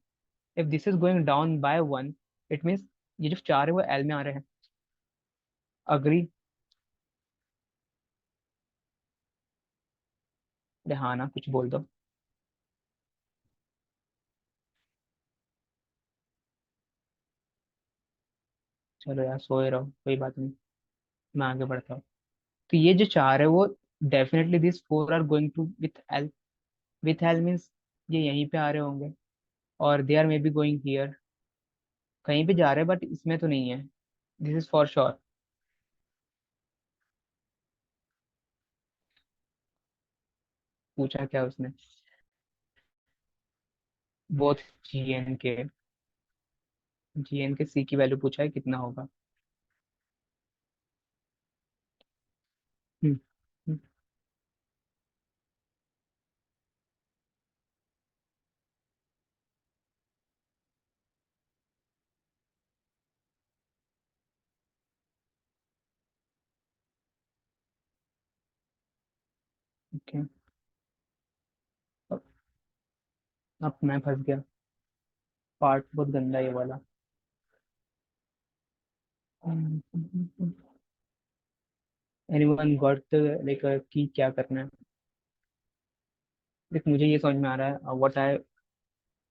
If this is going down by one, it means ये जो चार है वो एल में आ रहे हैं। अग्री? हाँ ना, कुछ बोल दो। चलो यार, सोए रहो, कोई बात नहीं, मैं आगे बढ़ता हूँ। तो ये जो चार है वो, definitely this four are going to with L, with L means ये यहीं पे आ रहे होंगे, और they are may be going here, कहीं पे जा रहे हैं, बट इसमें तो नहीं है, दिस इज फॉर श्योर। पूछा क्या उसने? बोथ जी एन के सी की वैल्यू पूछा है, कितना होगा। हम्म हम्म, ओके, अब अब मैं फंस गया, पार्ट बहुत गंदा ये वाला। एनीवन गॉट लाइक कि क्या करना है? देख, मुझे ये समझ में आ रहा है, what I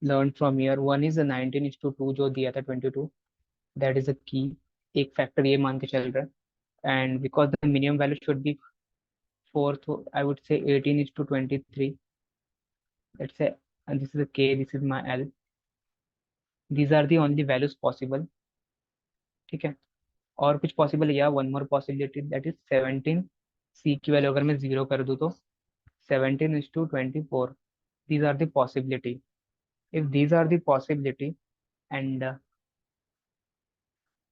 learn from here, one is 19:2 जो दिया था 22, दैट इज अ की, एक फैक्टर ये मान के चल रहा है, and because the minimum value should B fourth, I would से 18:23, let's say, and this is a k, this is my l, these are the only values possible, ठीक है। और कुछ पॉसिबल है, या one more possibility, that is 17, सी की वैल्यू अगर मैं जीरो कर दूँ तो 17:24, these are the possibility, if these are the possibility, and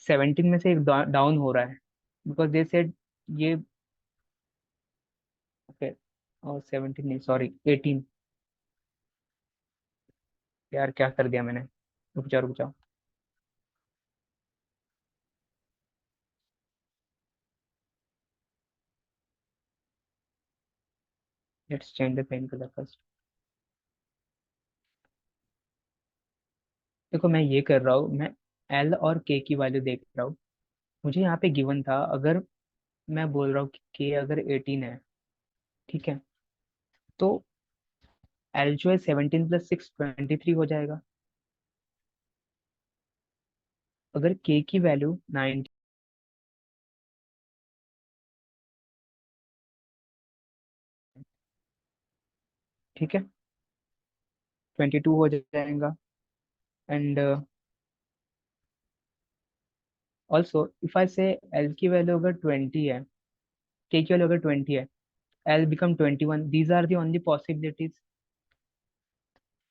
17 में से एक डाउन हो रहा है, बिकॉज दे सेड ये, ओके, और 17 नहीं, सॉरी 18, यार क्या कर दिया मैंने, रुक जाओ रुक जाओ, let's change the pen colour first. देखो, मैं ये कर रहा हूँ, मैं एल और के की वैल्यू देख रहा हूँ, मुझे यहाँ पे गिवन था, अगर मैं बोल रहा हूँ कि के अगर 18 है, ठीक है, तो एल जो है 17 + 6 23 हो जाएगा। अगर के की वैल्यू 9, ठीक है, 22 हो जाएगा, एंड ऑल्सो इफ आई से एल की वैल्यू अगर 20 है, के की वैल्यू अगर 20 है, L become 21, these are the only possibilities,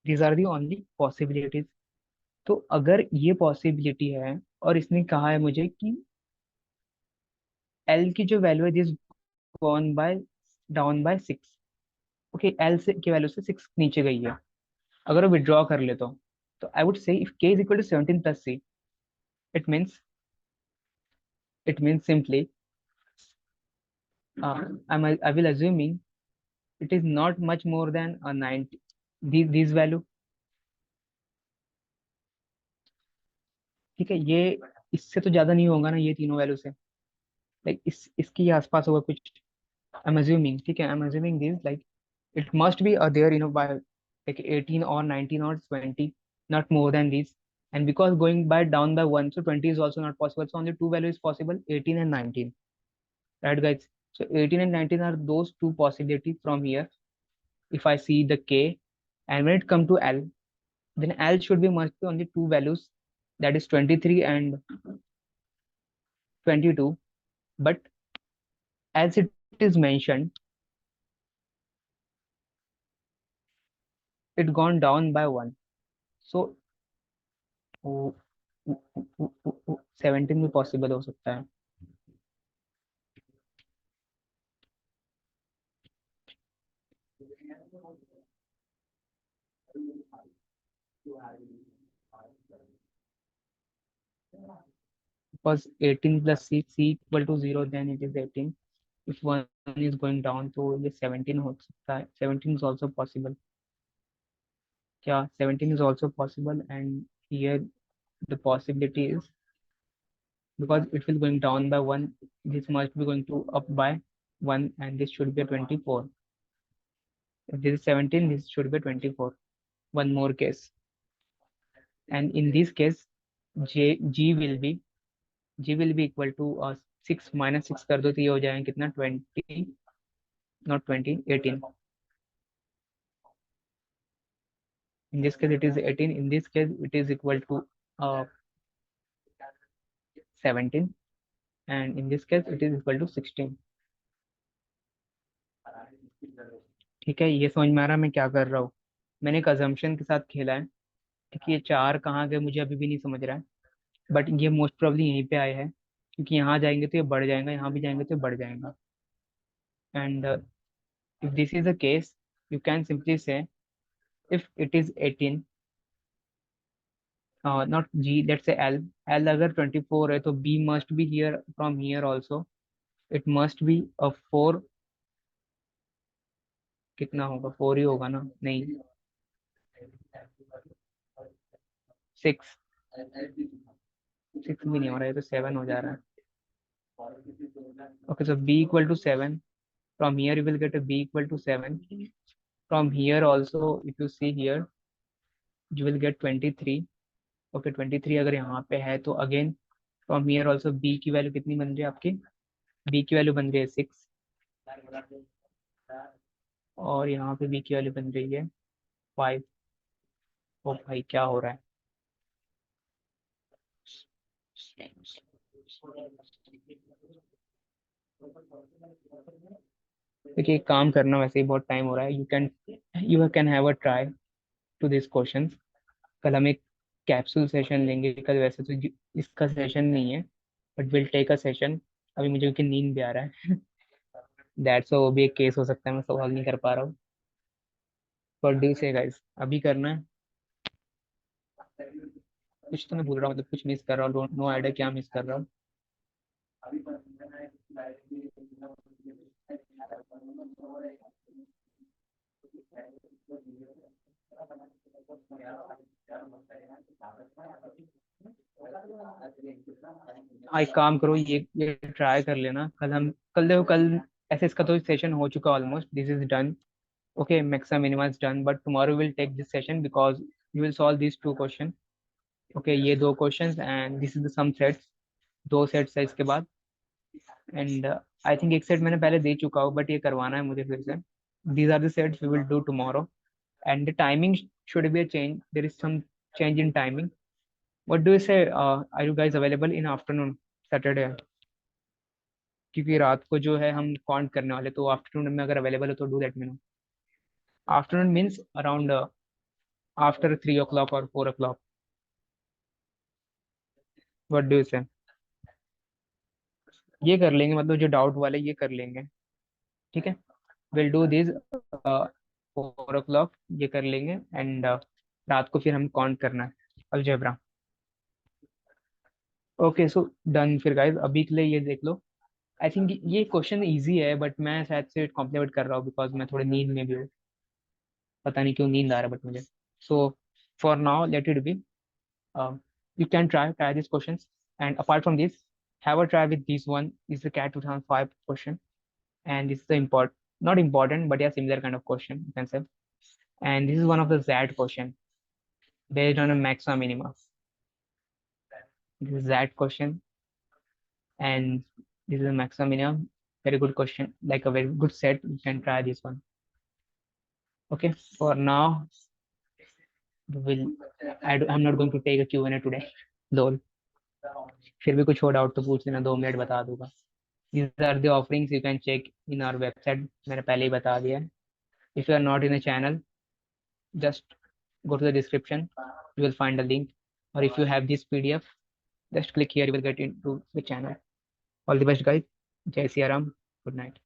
these are the only possibilities. तो अगर ये पॉसिबिलिटी है और इसने कहा है मुझे कि एल की जो वैल्यू है this gone by down by 6, okay L से की वैल्यू से 6 नीचे गई है, अगर वो विड्रॉ कर ले तो I would say if k is equal to 17 plus c, it means it means simply I will assuming it is not much more than a 90, these value, ठीक है, ये इससे तो ज्यादा नहीं होगा ना ये तीनों वैल्यू से, लाइक इसके आसपास होगा कुछ, आई एम अज्यूमिंग, ठीक है, आई am assuming this like it must be there by like 18 or 19 or 20, not more than these. And because going by down by 1, so 20 is also not possible, so only two values possible, 18 and 19, right guys? So 18 and 19 are those two possibilities from here if I see the k. And when it come to l, then l should be must be only two values, that is 23 and 22. But as it is mentioned, it gone down by 1, so 17 भी पॉसिबल हो सकता है। Because 18 plus c equal to 0, then it is 18. If one is going down तो ये 17 हो सकता है, 17 is also possible, क्या 17 is also possible, and here the possibility is because it will going down by 1, this must be going to up by 1, and this should be a 24. If this is 17, this should be 24. One more case, and in this case g will be equal to 6 minus 6 कर दो तो ये हो जाएगा कितना 20, not 20, 18. In this case it is 18, in this case it is equal to 17, and in this case it is equal to 16. ठीक है, ये समझ में आ रहा है मैं क्या कर रहा हूँ? मैंने एक अजम्पशन के साथ खेला है, ठीक है, ये चार कहाँ गए मुझे अभी भी नहीं समझ रहा है, बट ये मोस्ट प्रोबेबली यहीं पे आए हैं, क्योंकि यहाँ जाएंगे तो ये बढ़ जाएगा, यहाँ भी जाएंगे तो ये बढ़ जाएगा। And if this is the case, you can simply say if it is 18, not g, let's say l अगर 24 है तो b must be here from here also, it must be a 4, कितना होगा 4 ही होगा ना, नहीं 6, 6 भी नहीं हो रहा है तो 7 हो जा रहा है। Okay, so b equal to 7, from here you will get a b equal to 7, from here also if you see here you will get 23, okay 23 अगर यहाँ पे है तो again from here also b की वैल्यू कितनी बन रही है आपकी, b की वैल्यू बन रही है 6, और यहाँ पे b की वैल्यू बन रही है 5। ओ भाई क्या हो रहा है? देखिए एक काम करना, वैसे ही बहुत टाइम हो रहा है, you can have a try to this question. कल हम एक कैप्सूल सेशन लेंगे कल, वैसे तो इसका सेशन नहीं है, but will take a session. अभी मुझे क्योंकि नींद भी आ रहा है दैट्स वो भी एक केस हो सकता है, मैं सवाल नहीं कर पा रहा हूँ। बट डू से गाइस अभी करना है, कुछ तो मैं भूल रहा हूँ, मतलब कुछ मिस कर रहा हूँ, नो आइडिया क्या मिस कर रहा हूँ। हाँ एक काम करो, ये ट्राई कर लेना, कल देखो कल ऐसे इसका तो सेशन हो चुका almost, this is done, okay, maximum minimum is done, but tomorrow we'll take this session because you will solve these two questions, okay, ये दो questions and this is the sum sets, दो sets है इसके बाद, and I think एक set मैंने पहले दे चुका हूँ but ये करवाना है मुझे फिर से। These are the sets we will do tomorrow, and the timing should be a change, there is some change in timing. What do you say, are you guys available in afternoon Saturday? क्योंकि रात को जो है हम काउंट करने वाले, तो आफ्टरनून में अगर अवेलेबल हो तो do let me no. Afternoon means around after 3 o'clock or 4 o'clock। What do you से? ये कर लेंगे, मतलब जो डाउट वाले ये कर लेंगे, ठीक है। विल डू दिस 4 o'clock, ये कर लेंगे। एंड रात को फिर हम काउंट करना है अलजेब्रा। ओके, सो डन फिर गाइस, अभी के लिए ये देख लो। आई थिंक ये क्वेश्चन इजी है, बट मैं शायद से कॉम्प्लीमेंट कर रहा हूँ बिकॉज मैं थोड़ी नींद में भी हूँ। पता नहीं क्यों नींद आ रहा है बट मुझे। So for now let it be. You can try these questions, and apart from this, have a try with this one. This is the CAT 2005 question, and this is the not important, but yeah, similar kind of question you can say. And this is one of the Z question based on a maxima minima. This is Z question, and this is a maxima minima. Very good question, like a very good set. You can try this one. Okay, for now, will I'm not going to take a Q&A today. Lol. फिर भी कुछ हो डाउट तो पूछ लेना, 2 मिनट बता दूंगा। These are the offerings you can check in our website. मैंने पहले ही बता दिया है। If you are not in the channel, just go to the description. You will find a link. Or if you have this PDF, just click here. You will get into the channel. All the best, guys. Jai Siya Ram. Good night.